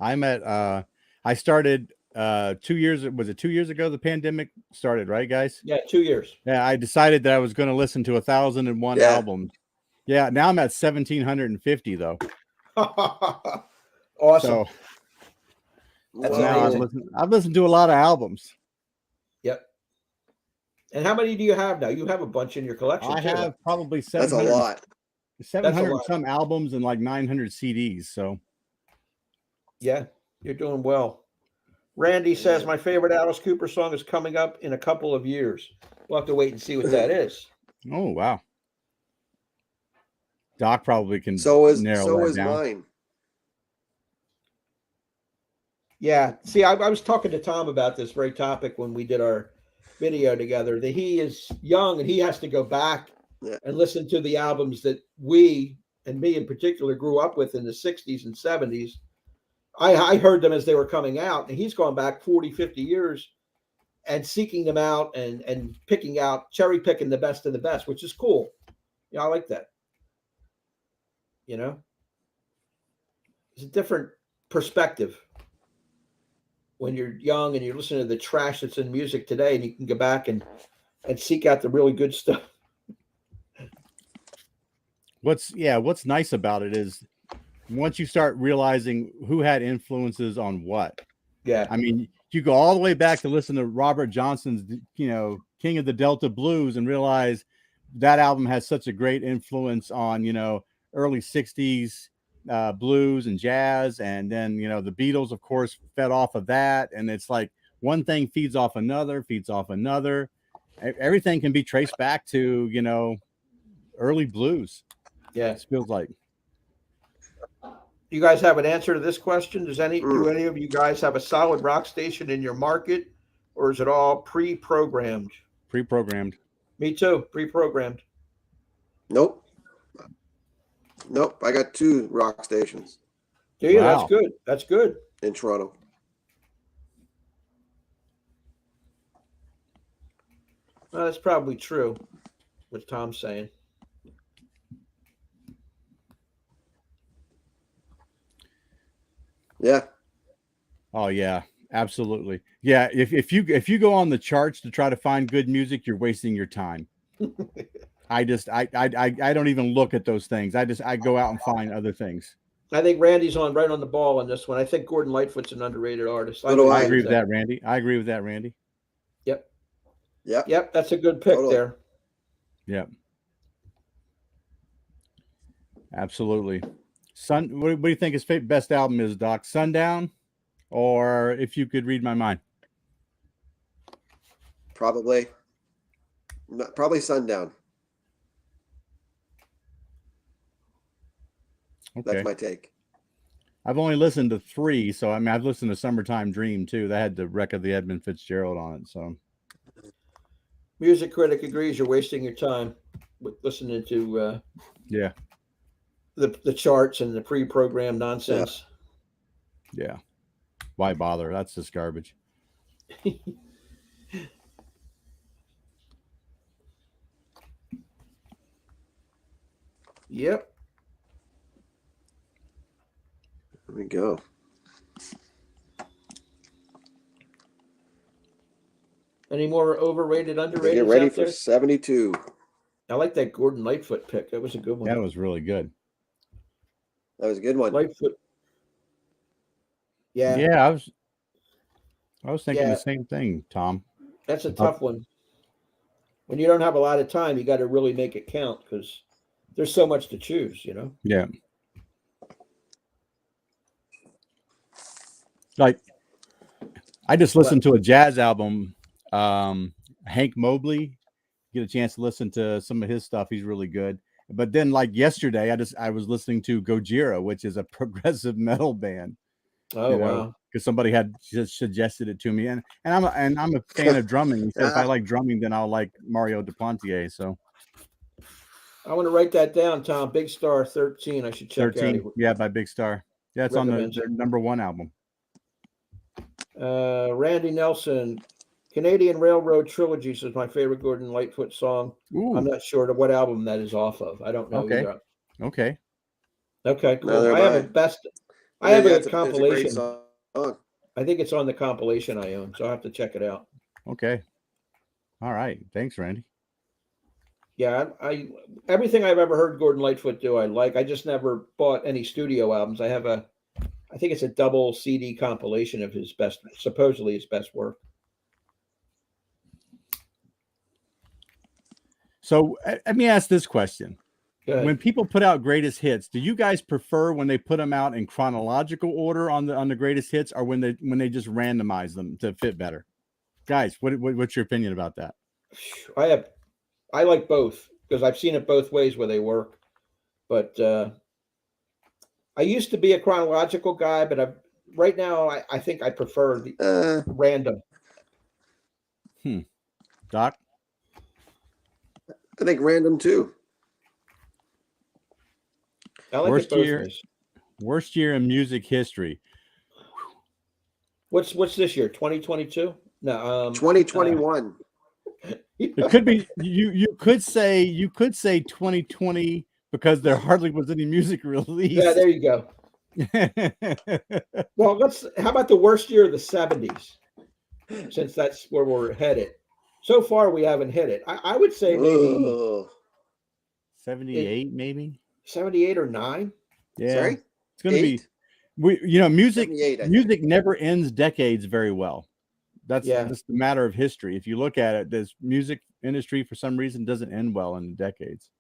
I started 2 years. Was it 2 years ago? The pandemic started, right, guys? Yeah, 2 years. Yeah, I decided that I was going to listen to 1,001 albums. Yeah, now I'm at 1,750 though. Awesome. So That's now amazing. I've listened to a lot of albums. Yep. And how many do you have now? You have a bunch in your collection. I too. have probably That's a 700, lot. 700 lot. some albums and like 900 CDs. So Yeah, you're doing well. Randy says my favorite Alice Cooper song is coming up in a couple of years. We'll have to wait and see what that is. oh wow. Doc probably can So is narrow that down. mine. Yeah. See, I was talking to Tom about this very topic when we did our video together, that he is young and he has to go back and listen to the albums that we, and me in particular, grew up with in the 60s and 70s. I heard them as they were coming out, and he's gone back 40, 50 years and seeking them out and picking out, cherry picking the best of the best, which is cool. Yeah, I like that. You know, it's a different perspective when you're young and you're listening to the trash that's in music today, and you can go back and seek out the really good stuff. What's nice about it is once you start realizing who had influences on what. Yeah. I mean, you go all the way back to listen to Robert Johnson's, King of the Delta Blues, and realize that album has such a great influence on, early 60s blues and jazz. And then, the Beatles, of course, fed off of that. And it's like one thing feeds off another. Everything can be traced back to, early blues. Yeah. It feels like. You guys have an answer to this question? Do any of you guys have a solid rock station in your market, or is it all pre-programmed? Pre-programmed. Me too. Pre-programmed. Nope. I got 2 rock stations. Do you? Wow. That's good. That's good. In Toronto. Well, that's probably true, what Tom's saying. Yeah. Oh yeah, absolutely. Yeah, if you go on the charts to try to find good music, you're wasting your time. I don't even look at those things. I go out and find other things. I think Randy's right on the ball on this one. I think Gordon Lightfoot's an underrated artist. So do I agree with that, Randy. Yep. Yep. Yep. That's a good pick there. Yep. Absolutely. What do you think his best album is, Doc? Sundown, or If You Could Read My Mind? Probably Sundown. Okay. That's my take. I've only listened to 3, so I mean I've listened to Summertime Dream too. That had the wreck of the Edmund Fitzgerald on it. So Music Critic agrees you're wasting your time with listening to the charts and the pre-programmed nonsense. Yeah. Why bother? That's just garbage. Yep. There we go. Any more overrated, underrated? Get ready for 72. I like that Gordon Lightfoot pick. That was a good one. That was really good. That was a good one. Lightfoot. Yeah. Yeah, I was thinking the same thing, Tom. That's a tough one. When you don't have a lot of time, you got to really make it count because there's so much to choose, Yeah. Like, I just listened to a jazz album, Hank Mobley. Get a chance to listen to some of his stuff. He's really good. But then, like yesterday, I was listening to Gojira, which is a progressive metal band. Oh wow! Because somebody had just suggested it to me, and I'm a fan of drumming. So if I like drumming, then I'll like Mario Duplantier. So I want to write that down, Tom. Big Star 13. I should check 13, out. yeah, by Big Star. Yeah, it's on their number 1 album. Randy Nelson, Canadian Railroad Trilogies is my favorite Gordon Lightfoot song. Ooh. I'm not sure what album that is off of. I don't know. Either. Okay. Cool. I have a compilation. I think it's on the compilation I own, so I'll have to check it out. Okay. All right. Thanks, Randy. Yeah, I everything I've ever heard Gordon Lightfoot do, I like. I just never bought any studio albums. I think it's a double CD compilation of supposedly his best work. So let me ask this question. Good. When people put out greatest hits, do you guys prefer when they put them out in chronological order on the greatest hits, or when they just randomize them to fit better? Guys, what's your opinion about that? I like both because I've seen it both ways where they work. But I used to be a chronological guy, but right now I think I prefer the random. Doc? I think random too. I like it both ways. Worst year in music history. What's this year? 2022? No, 2021. It could be you could say 2020 because there hardly was any music released. Yeah, there you go. Well, how about the worst year of the 70s? Since that's where we're headed. So far we haven't hit it. I would say maybe 78, maybe 78 or 9. Yeah. Sorry? It's going to be music never ends decades very well. That's the matter of history. If you look at it, this music industry for some reason doesn't end well in decades.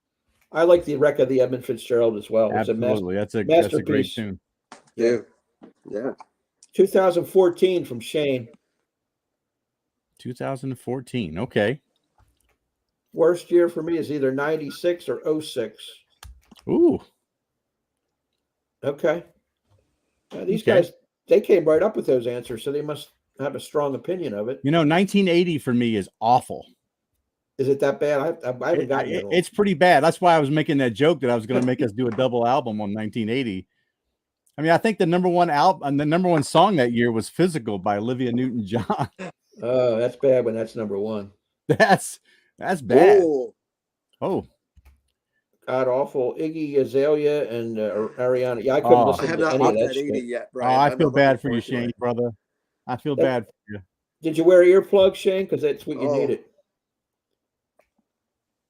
I like the wreck of the Edmund Fitzgerald as well. Absolutely. That's a great tune. Yeah. 2014 from Shane. 2014. Okay. Worst year for me is either 96 or 06. Ooh. Okay. These guys, they came right up with those answers, so they must have a strong opinion of it. 1980 for me is awful. Is it that bad? I haven't gotten it. It's pretty bad. That's why I was making that joke that I was going to make us do a double album on 1980. I mean, I think the number one song that year was "Physical" by Olivia Newton-John. Oh, that's bad when that's number one. That's bad. Oh, God awful. Iggy Azalea and Ariana. Yeah, I couldn't listen to any of that shit. Yet, Brian. I feel bad for you, Shane, brother. I feel bad for you. Did you wear earplugs, Shane? Because that's what you needed.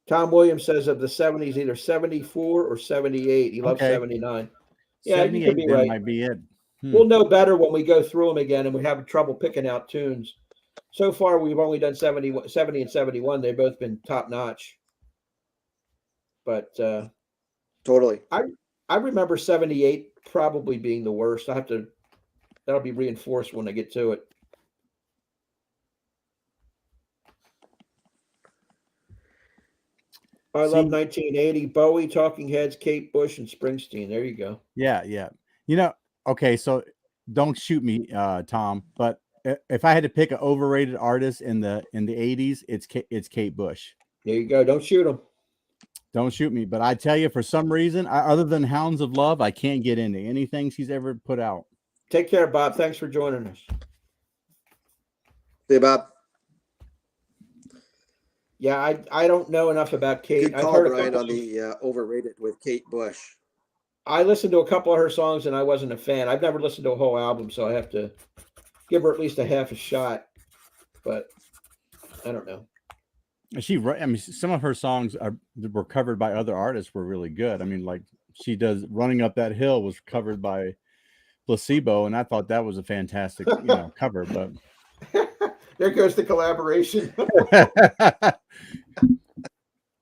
Tom Williams says of the 70s, either 74 or 78. He loves 79. Yeah, you could be right. Might be it. We'll know better when we go through them again and we have trouble picking out tunes. So far, we've only done 70 and 71. They've both been top notch. But totally. I remember 78 probably being the worst. That'll be reinforced when I get to it. I love 1980. Bowie, Talking Heads, Kate Bush, and Springsteen. There you go. Yeah. Okay, so don't shoot me, Tom, but if I had to pick an overrated artist in the 80s, it's Kate Bush. There you go. Don't shoot him. Don't shoot me. But I tell you, for some reason, other than Hounds of Love, I can't get into anything she's ever put out. Take care, Bob. Thanks for joining us. Hey, Bob. Yeah, I don't know enough about Kate. Good call, Brian, on the overrated with Kate Bush. I listened to a couple of her songs and I wasn't a fan. I've never listened to a whole album, so I have to give her at least a half a shot. But I don't know. Some of her songs were covered by other artists were really good. I mean, like she does "Running Up That Hill" was covered by Placebo, and I thought that was a fantastic, cover. But there goes the collaboration.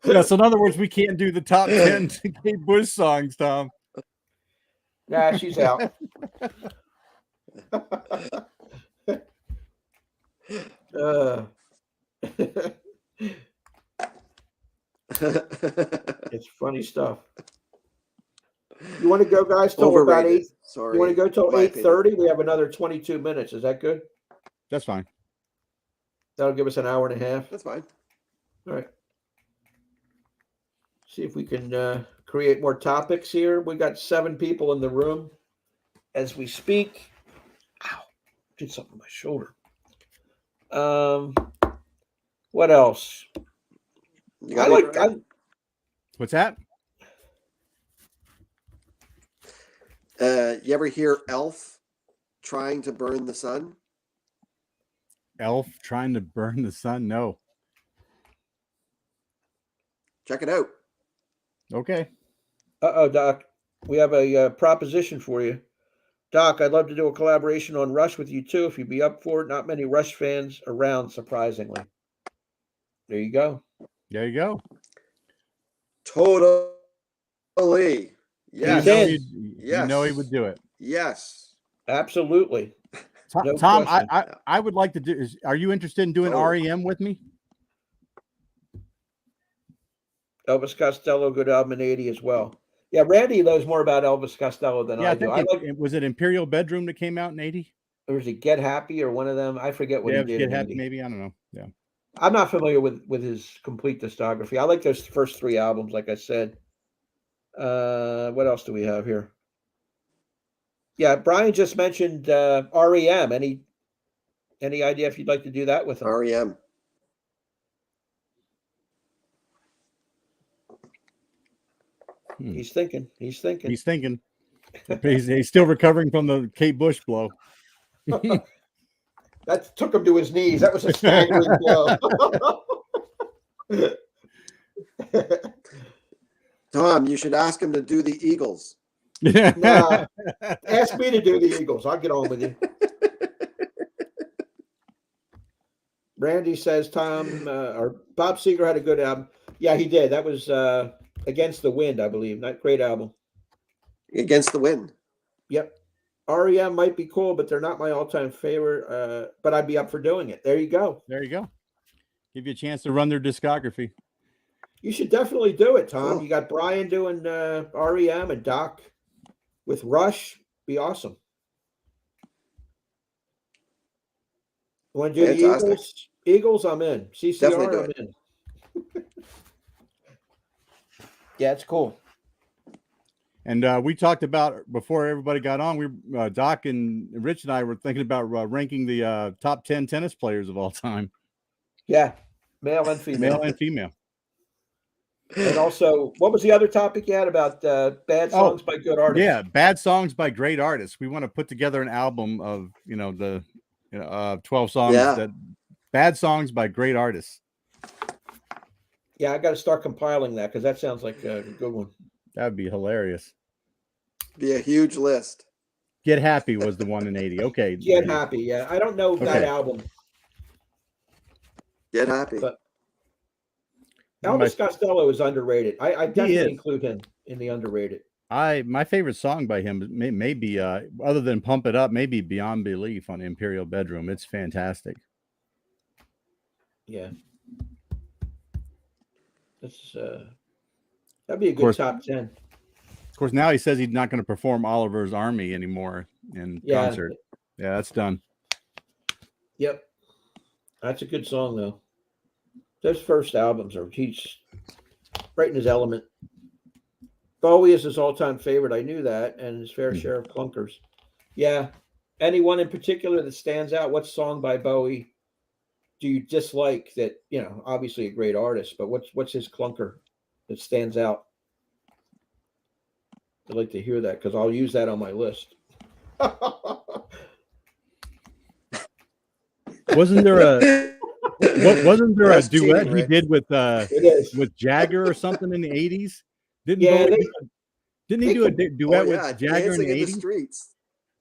So in other words, we can't do the top 10 Kate Bush songs, Tom. Nah, she's out. It's funny stuff. You want to go, guys, till about 8? Sorry. You want to go till 8:30? We have another 22 minutes. Is that good? That's fine. That'll give us an hour and a half. That's fine. All right. See if we can create more topics here. We got 7 people in the room as we speak. Ow! Did something on my shoulder. What else? What's that? You ever hear Elf trying to burn the sun? Elf trying to burn the sun? No. Check it out. Okay. Doc. We have a proposition for you. Doc, I'd love to do a collaboration on Rush with you too, if you'd be up for it. Not many Rush fans around, surprisingly. There you go. There you go. Totally. Yes. Yes. You know he would do it. Yes. Absolutely. No Tom, question. I would like to do. Are you interested in doing REM with me? Elvis Costello, good album in '80 as well. Yeah, Randy knows more about Elvis Costello than I do. Was it Imperial Bedroom that came out in '80? Or was it Get Happy or one of them? I forget what he did. Get Happy, maybe. I don't know. Yeah. I'm not familiar with his complete discography. I like those first 3 albums, like I said. What else do we have here? Yeah, Brian just mentioned REM. Any idea if you'd like to do that with him? REM. He's thinking. He's He's still recovering from the Kate Bush blow. That took him to his knees. That was a staggering blow. Tom, you should ask him to do the Eagles. Nah, ask me to do the Eagles. I'll get on with you. Randy says Tom or Bob Seger had a good album. Yeah, he did. That was Against the Wind, I believe. Not great album. Against the Wind. Yep. REM might be cool, but they're not my all-time favorite. But I'd be up for doing it. There you go. There you go. Give you a chance to run their discography. You should definitely do it, Tom. Cool. You got Brian doing REM and Doc with Rush. Be awesome. Want to do the Eagles? Eagles, I'm in. CCR, I'm in. Yeah, it's cool. And we talked about before everybody got on. Doc and Rich and I were thinking about ranking the top 10 tennis players of all time. Yeah, male and female. Male and female. And also, what was the other topic you had about bad songs by good artists? Yeah, bad songs by great artists. We want to put together an album of 12 songs that bad songs by great artists. Yeah, I got to start compiling that because that sounds like a good one. That would be hilarious. Be a huge list. Get Happy was the one in '80. Okay. Get Happy. Yeah, I don't know that album. Get Happy. But Elvis Costello is underrated. I definitely include him in the underrated. My favorite song by him may be other than Pump It Up, maybe Beyond Belief on Imperial Bedroom. It's fantastic. Yeah. That'd be a good top 10. Of course, now he says he's not going to perform Oliver's Army anymore in concert. Yeah, that's done. Yep. That's a good song, though. Those first albums he's right in his element. Bowie is his all-time favorite. I knew that, and his fair share of clunkers. Yeah. Anyone in particular that stands out? What song by Bowie do you dislike that, obviously a great artist, but what's his clunker that stands out? I'd like to hear that because I'll use that on my list. Wasn't there a duet he did with Jagger or something in the 80s? Didn't he do a duet with Jagger in the 80s? Streets.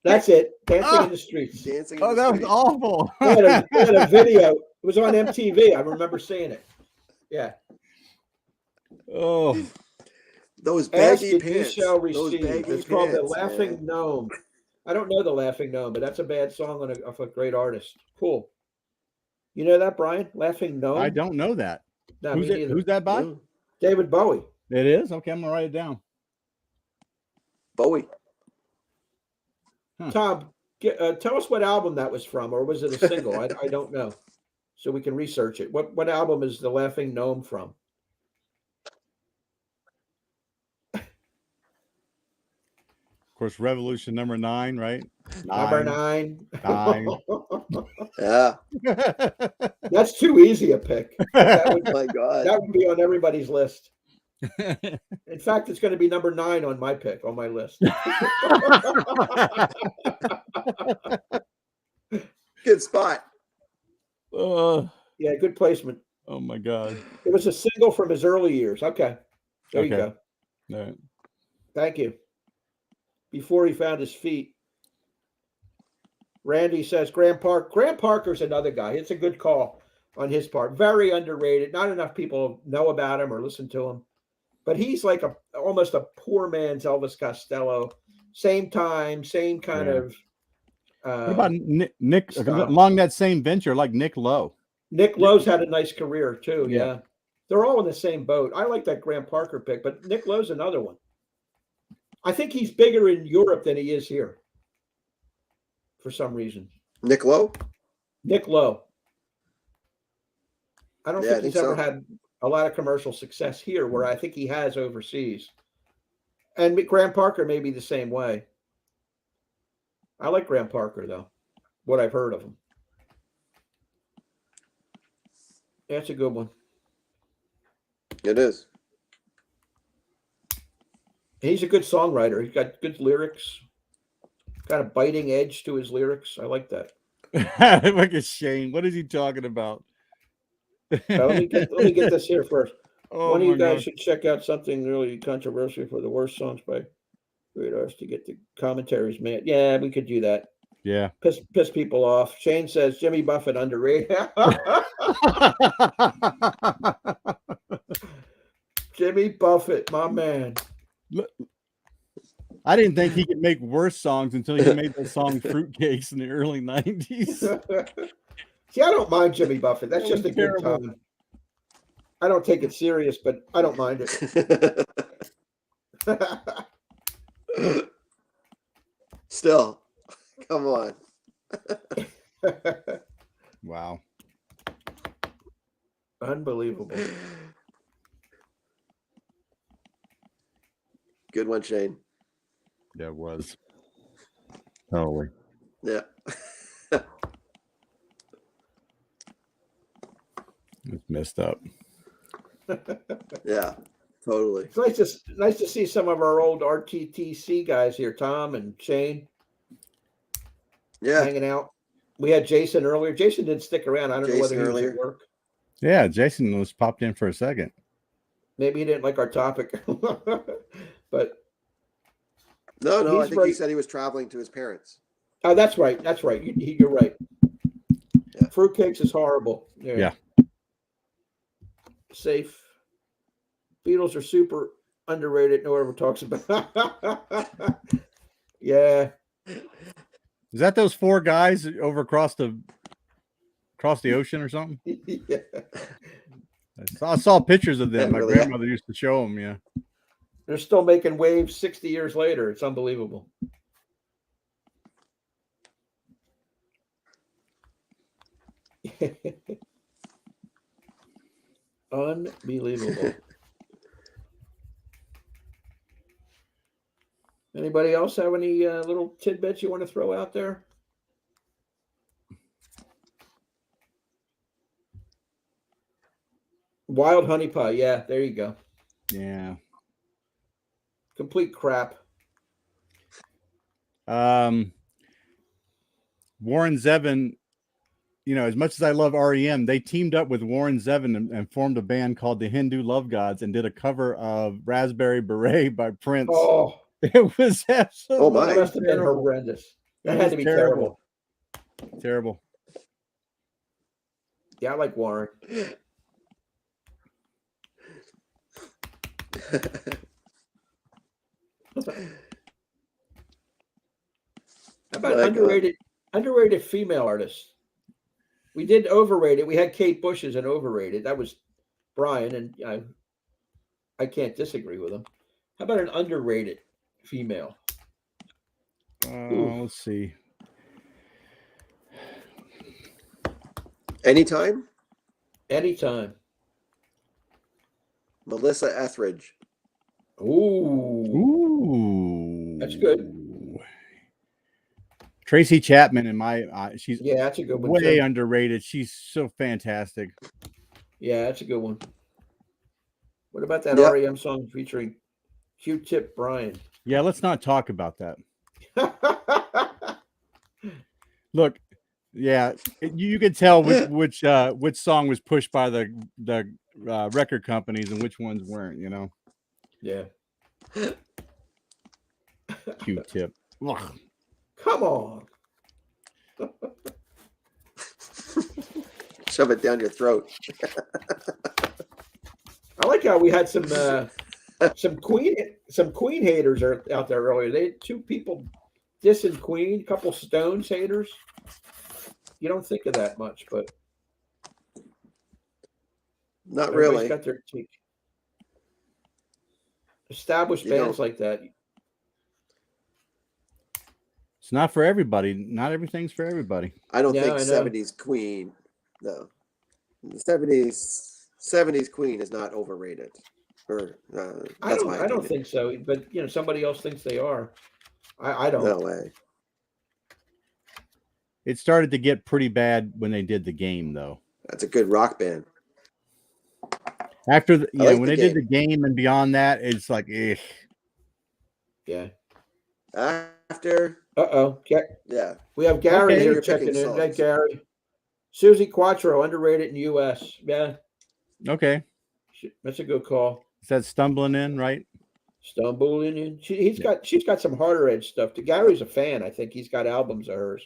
That's it. Dancing in the Streets. Dancing that was awful. They had a video. It was on MTV. I remember seeing it. Yeah. Oh. Those baggy pants. You shall receive. It's called The Laughing Gnome. I don't know The Laughing Gnome, but that's a bad song of a great artist. Cool. You know that, Brian? Laughing Gnome? I don't know that. No, who's that by? David Bowie. It is? Okay, I'm going to write it down. Bowie. Huh. Tom, tell us what album that was from, or was it a single? I don't know. So we can research it. What album is The Laughing Gnome from? Of course, Revolution number 9, right? Number 9. 9. Yeah. That's too easy a pick. My God. That would be on everybody's list. In fact, it's going to be number 9 on my pick, on my list. Good spot. Yeah, good placement. Oh, my God. It was a single from his early years. Okay. There you go. All right. Thank you. Before he found his feet. Randy says Graham Parker's another guy. It's a good call on his part. Very underrated. Not enough people know about him or listen to him. but he's like almost a poor man's Elvis Costello. Same time, same kind Yeah. of. What about Nick style. along that same venture, like Nick Lowe? Nick Lowe's had a nice career too. Yeah. Yeah. They're all in the same boat. I like that Graham Parker pick, but Nick Lowe's another one. I think he's bigger in Europe than he is here for some reason. Nick Lowe? Nick Lowe. I don't Yeah, I think he's think ever so. had a lot of commercial success here, where I think he has overseas. And Graham Parker may be the same way. I like Graham Parker, though, what I've heard of him. That's a good one. It is. He's a good songwriter. He's got good lyrics, got a biting edge to his lyrics. I like that. Look at Shane. What is he talking about? Let me get this here first. Oh, One of you my guys God. should check out something really controversial for the worst songs by great artists to get the commentaries, man. Yeah, we could do that. Yeah. Piss people off. Shane says Jimmy Buffett underrated. Jimmy Buffett, my man. I didn't think he could make worse songs until he made the song Fruitcakes in the early 90s. See, I don't mind Jimmy Buffett. That's That just a was good terrible. time. I don't take it serious, but I don't mind it. Still, come on. Wow. Unbelievable. Good one, Shane. Yeah, it was. Totally. Yeah. It's messed up. Yeah, totally. It's nice to see some of our old RTTC guys here, Tom and Shane, Yeah. hanging out. We had Jason earlier. Jason didn't stick around. I don't know whether Jason he was earlier. at work. Yeah, Jason was popped in for a second. Maybe he didn't like our topic. But No, I He's think right. he said he was traveling to his parents. oh, that's right. That's right. You're right. Yeah. Fruitcakes is horrible. Yeah. Safe. Beatles are super underrated. No one ever talks about. Yeah. Is that those four guys over across the ocean or something? Yeah. I saw pictures of them. My Really? grandmother used to show them. Yeah. They're still making waves 60 years later. It's unbelievable. Unbelievable. Anybody else have any little tidbits you want to throw out there? Wild honey pie. Yeah, there you go. Yeah. Complete crap. Warren Zevon, as much as I love REM, they teamed up with Warren Zevon and formed a band called the Hindu Love Gods and did a cover of Raspberry Beret by Prince. Oh, It was absolutely Oh, my. that must have been terrible. horrendous. That It had was to be terrible. terrible. Terrible. Yeah, I like Warren. How about Like, underrated female artists? We did overrated. We had Kate Bush as an overrated. That was Brian, and I can't disagree with him. How about an underrated female? Let's see. Anytime? Anytime. Melissa Etheridge. Ooh. Ooh, That's good. Tracy Chapman, in my she's Yeah, that's a good one. way Too. underrated. She's so fantastic. Yeah, that's a good one. What about that Yep. REM song featuring Q-Tip Brian? Yeah, let's not talk about that. Look, yeah, you could tell which song was pushed by the record companies and which ones weren't. Yeah. Q-Tip. Ugh. Come on. Shove it down your throat. I like how we had some some Queen haters are out there earlier. They had 2 people dissing Queen, a couple Stones haters. You don't think of that much, but Not everybody's really. got their take. Established You bands don't- like that. It's not for everybody. Not everything's for everybody. I don't Yeah, think I know. 70s Queen. No, the 70s Queen is not overrated. Or that's my I don't opinion. think so, but somebody else thinks they are. I don't. No way. It started to get pretty bad when they did the game, though. That's a good rock band. After like when the they did the game and beyond that, it's like, eh. Yeah. After, Uh-oh. yeah. We have Gary Okay. here You're checking picking in. Hey, songs. Gary. Susie Quattro, underrated in the U.S. Yeah, Okay. that's a good call. Is that stumbling in, right? Stumbling in. She's got some harder edge stuff. Gary's a fan. I think he's got albums of hers.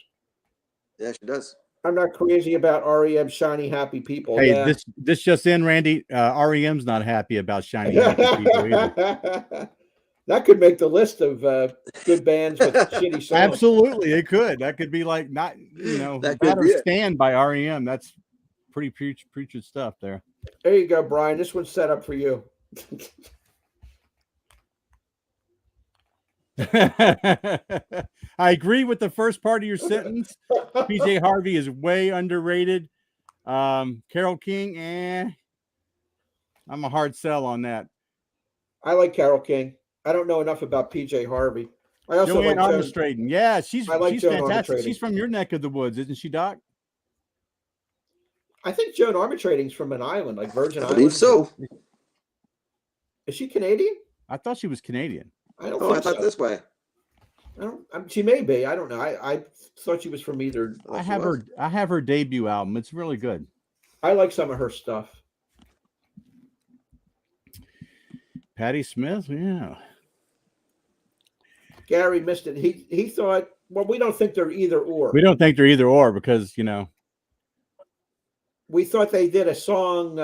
Yeah, she does. I'm not crazy about REM Shiny Happy People. Hey, Yeah. this just in, Randy. REM's not happy about Shiny Happy People either. That could make the list of good bands with shitty songs. Absolutely, it could. That could be like not, That not could or be it. Stand by REM. That's pretty preacher stuff there. There you go, Brian. This one's set up for you. I agree with the first part of your sentence. PJ Harvey is way underrated. Carole King, I'm a hard sell on that. I like Carole King. I don't know enough about PJ Harvey. I also Joanne like Joan. Armstrong. Yeah, she's Joan fantastic. Armatrading. She's from your neck of the woods, isn't she, Doc? I think Joan Armatrading's from an island, like Virgin I Islands. believe so. Is she Canadian? I thought she was Canadian. I don't Oh, I think thought so. this way. She may be. I don't know. I thought she was from either. I have her debut album. It's really good. I like some of her stuff. Patti Smith, yeah. Gary missed it. He thought, well, we don't think they're either or. We don't think they're either or because We thought they did a song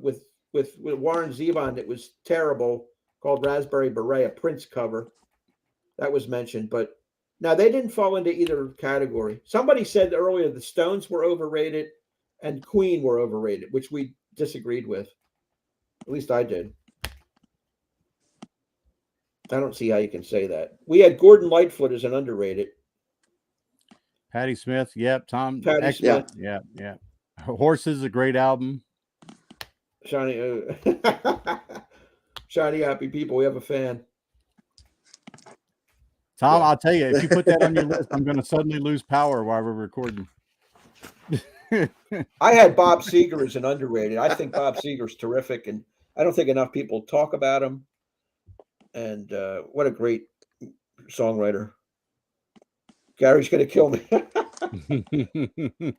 with Warren Zevon that was terrible called Raspberry Beret, a Prince cover. That was mentioned, but now they didn't fall into either category. Somebody said earlier the Stones were overrated and Queen were overrated, which we disagreed with. At least I did. I don't see how you can say that. We had Gordon Lightfoot as an underrated. Patti Smith, yep. Patti Smith. Yeah. Horses is a great album. Shiny Happy People. We have a fan. Tom, Yeah. I'll tell you, if you put that on your list, I'm going to suddenly lose power while we're recording. I had Bob Seger as an underrated. I think Bob Seger's terrific, and I don't think enough people talk about him. And what a great songwriter. Gary's going to kill me.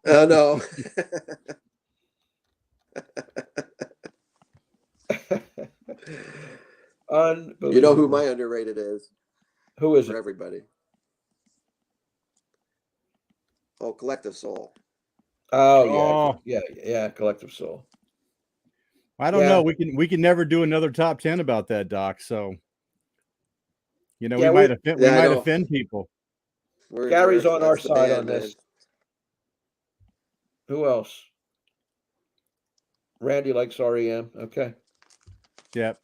Oh, no. You know who my underrated is? Who is For it? everybody. Oh, Collective Soul. Oh, yeah, Collective Soul. I don't know. We can never do another top 10 about that, Doc. So, we might offend people. Gary's on our that's the side band, on this. man. Who else? Randy likes REM. Okay. Yep.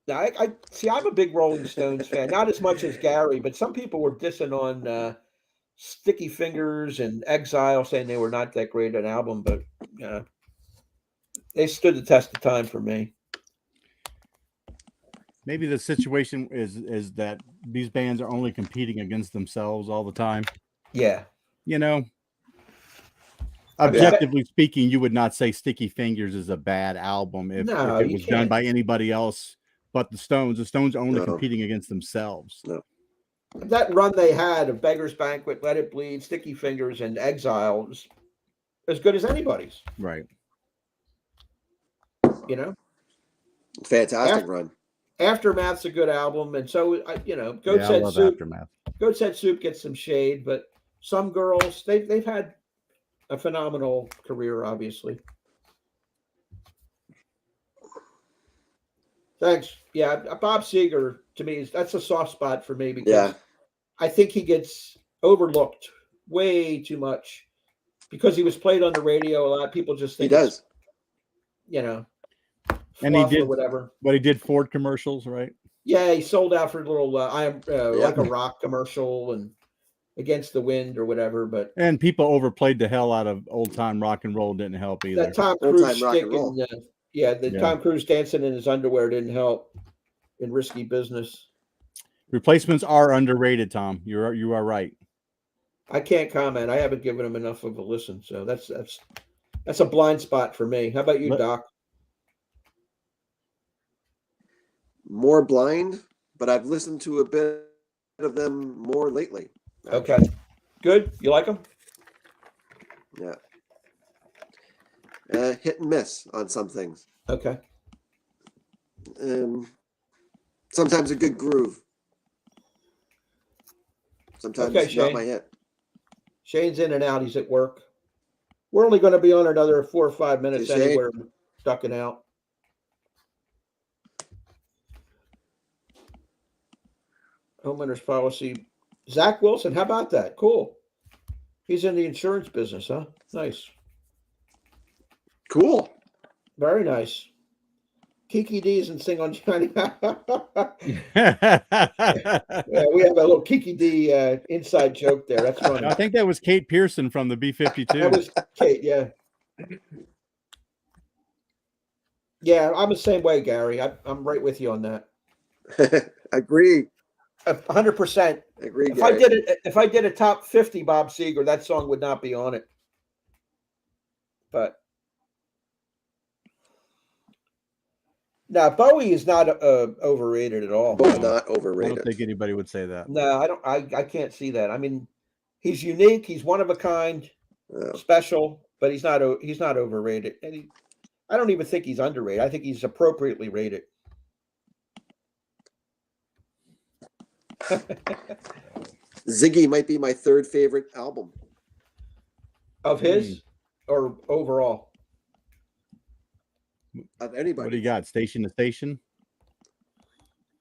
Now, I see. I'm a big Rolling Stones fan, not as much as Gary, but some people were dissing on Sticky Fingers and Exile, saying they were not that great an album, but they stood the test of time for me. Maybe the situation is that these bands are only competing against themselves all the time. Yeah. Objectively speaking, you would not say Sticky Fingers is a bad album if it was done by anybody else but the Stones. The Stones are only competing against themselves. No. That run they had of Beggar's Banquet, Let It Bleed, Sticky Fingers, and Exile was as good as anybody's. Right. Fantastic run. Aftermath's a good album, and so Goat Said Soup. Aftermath. Goat Said Soup gets some shade, but Some Girls they've had a phenomenal career, obviously. Thanks. Yeah, Bob Seger to me that's a soft spot for me because Yeah. I think he gets overlooked way too much because he was played on the radio. A lot of people just He think it's, does. you know, And he fluff or did, whatever. but he did Ford commercials, right? Yeah, he sold out for a little Yeah. like a rock commercial and Against the Wind or whatever. But And people overplayed the hell out of old time rock and roll. Didn't help either. that Tom Old Cruise time rock stick and roll. and the Yeah. Tom Cruise dancing in his underwear didn't help in Risky Business. Replacements are underrated, Tom. You are right. I can't comment. I haven't given him enough of a listen, so that's a blind spot for me. How about you, Let- Doc? More blind, but I've listened to a bit of them more lately. Okay, good. You like them? Yeah. Hit and miss on some things. Okay. Sometimes a good groove. Sometimes Okay, not Shane. my hit. Shane's in and out. He's at work. We're only going to be on another 4 or 5 minutes Hey, Shane. anywhere, ducking out. Homeowners policy. Zach Wilson, how about that? Cool. He's in the insurance business, huh? Nice. Cool. Very nice. Kiki D's and sing on Johnny. I Yeah, we have a little Kiki D inside joke there. That's funny. think that was Kate Pearson from the B-52. That was Kate, yeah. Yeah, I'm the same way, Gary. I'm right with you on that. Agree. 100%. Agree. If I did a top 50 Bob Seger, that song would not be on it. But now Bowie is not overrated at all. Bowie's not I don't overrated. think anybody would say that. No, I don't. I can't see that. I mean, he's unique. He's one of a kind, Yeah. special, but he's not overrated. And I don't even think he's underrated. I think he's appropriately rated. Ziggy might be my third favorite album. Of his or overall? Of anybody. What do you got? Station to Station?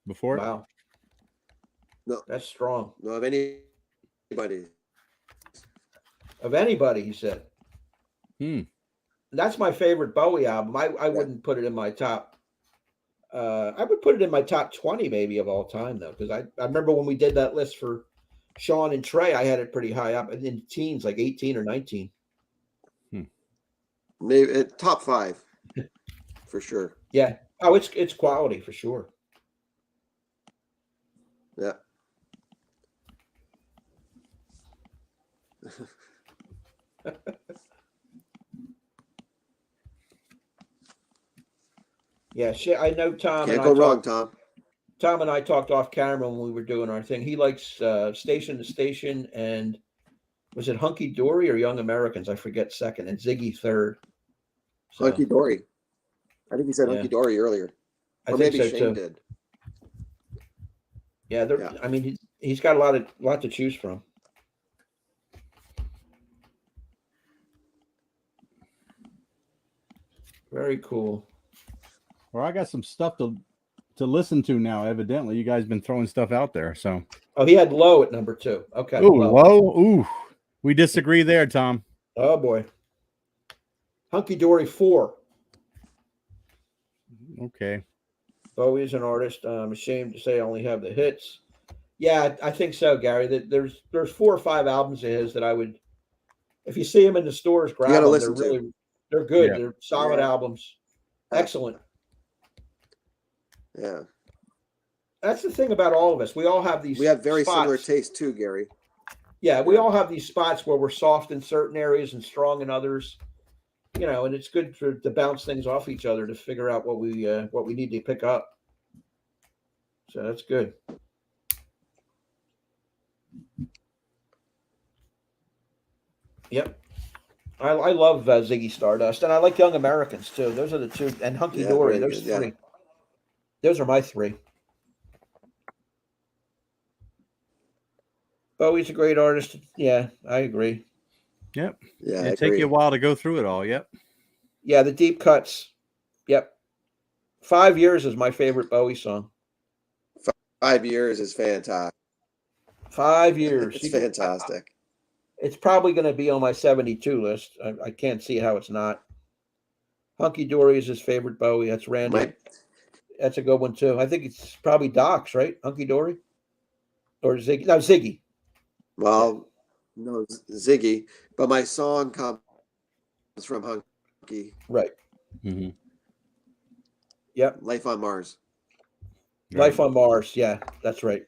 Before? Wow. No. That's strong. No, of anybody. Of anybody, he said. That's my favorite Bowie album. I wouldn't put it in my top. I would put it in my top 20 maybe of all time though, because I remember when we did that list for Sean and Trey, I had it pretty high up in teens, like 18 or 19. Maybe top 5 for sure. Yeah. Oh, it's quality for sure. Yeah. Yeah, shit. I know Tom. Can't and go I wrong, talked, Tom. Tom and I talked off camera when we were doing our thing. He likes Station to Station and was it Hunky Dory or Young Americans? I forget second, and Ziggy third. So, Hunky Dory. I think he said Yeah. Hunky Dory earlier. I Or think maybe so Shane too. did. Yeah, Yeah. I mean, he's got a lot to choose from. Very cool. Well, I got some stuff to listen to now. Evidently, you guys been throwing stuff out there. So, Oh, he had Lowe at number 2. Okay. ooh, Lowe. Lowe. Ooh, we disagree there, Tom. Oh boy. Hunky Dory 4. Okay. Bowie's an artist. I'm ashamed to say I only have the hits. Yeah, I think so, Gary. That there's 4 or 5 albums of his that I would, if you see them in the stores, grab gotta them. listen to. They're good. Yeah. They're solid Yeah. albums. Excellent. Yeah. That's the thing about all of us. We all have these. We have very spots. similar tastes too, Gary. Yeah, we all have these spots where we're soft in certain areas and strong in others. You know, and it's good to bounce things off each other to figure out what we need to pick up. So that's good. Yep. I love Ziggy Stardust, and I like Young Americans too. Those are the two, and Hunky Yeah, Dory. very Those good, yeah. 3. Those are my 3. Bowie's a great artist. Yeah, I agree. Yep. Yeah, I It'd take agree. you a while to go through it all. Yep. Yeah, the deep cuts. Yep. 5 Years is my favorite Bowie song. 5 years is fantastic. 5 years. It's fantastic. It's probably going to be on my 72 list. I can't see how it's not. Hunky Dory is his favorite Bowie. That's Randy. That's a good one too. I think it's probably Doc's, right? Hunky Dory? Or Ziggy? No, Ziggy. Well, no, Ziggy. But my song comes from Hunky. Right. Mm-hmm. Yep. Life on Mars. Life on Mars. Yeah, that's right.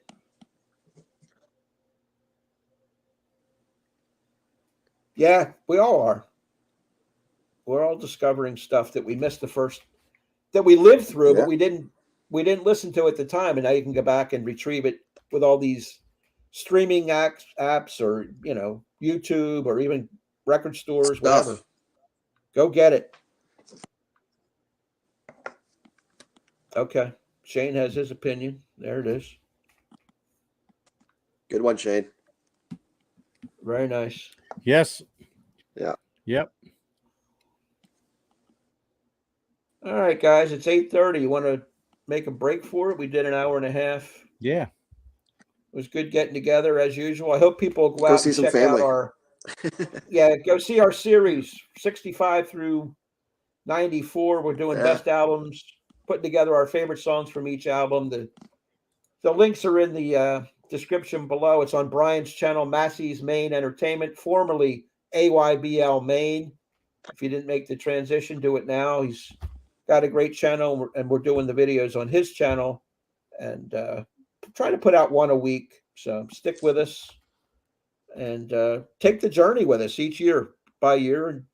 Yeah, we all are. We're all discovering stuff that we missed that we lived through, but we didn't listen to at the time. And now you can go back and retrieve it with all these streaming apps or, YouTube or even record stores, whatever. Go get it. Okay. Shane has his opinion. There it is. Good one, Shane. Very nice. Yes. Yeah. Yep. All right, guys. It's 8:30. You want to make a break for it? We did an hour and a half. Yeah. It was good getting together as usual. I hope people go out see and some check family. out our go see our series 65 through 94. We're doing best albums, putting together our favorite songs from each album. The links are in the description below. It's on Brian's channel, Massey's Main Entertainment, formerly AYBL Main. If you didn't make the transition, do it now. He's got a great channel, and we're doing the videos on his channel and trying to put out one a week. So stick with us and take the journey with us each year by year. And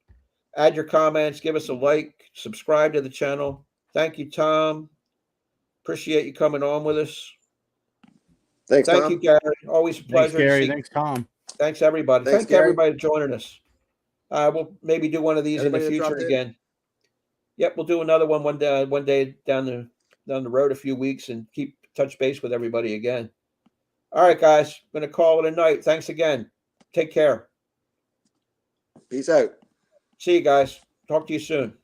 add your comments, give us a like, subscribe to the channel. Thank you, Tom. Appreciate you coming on with us. Thanks, Thank Tom. you, Gary. Always a pleasure. Thanks, Gary. Thanks, Tom. Thanks, everybody. Thanks, Thank Gary. everybody for joining us. We'll maybe do one of these Everybody in the that future dropped in? again. Yep, we'll do another one day down the road a few weeks and keep touch base with everybody again. All right, guys. I'm going to call it a night. Thanks again. Take care. Peace out. See you guys. Talk to you soon.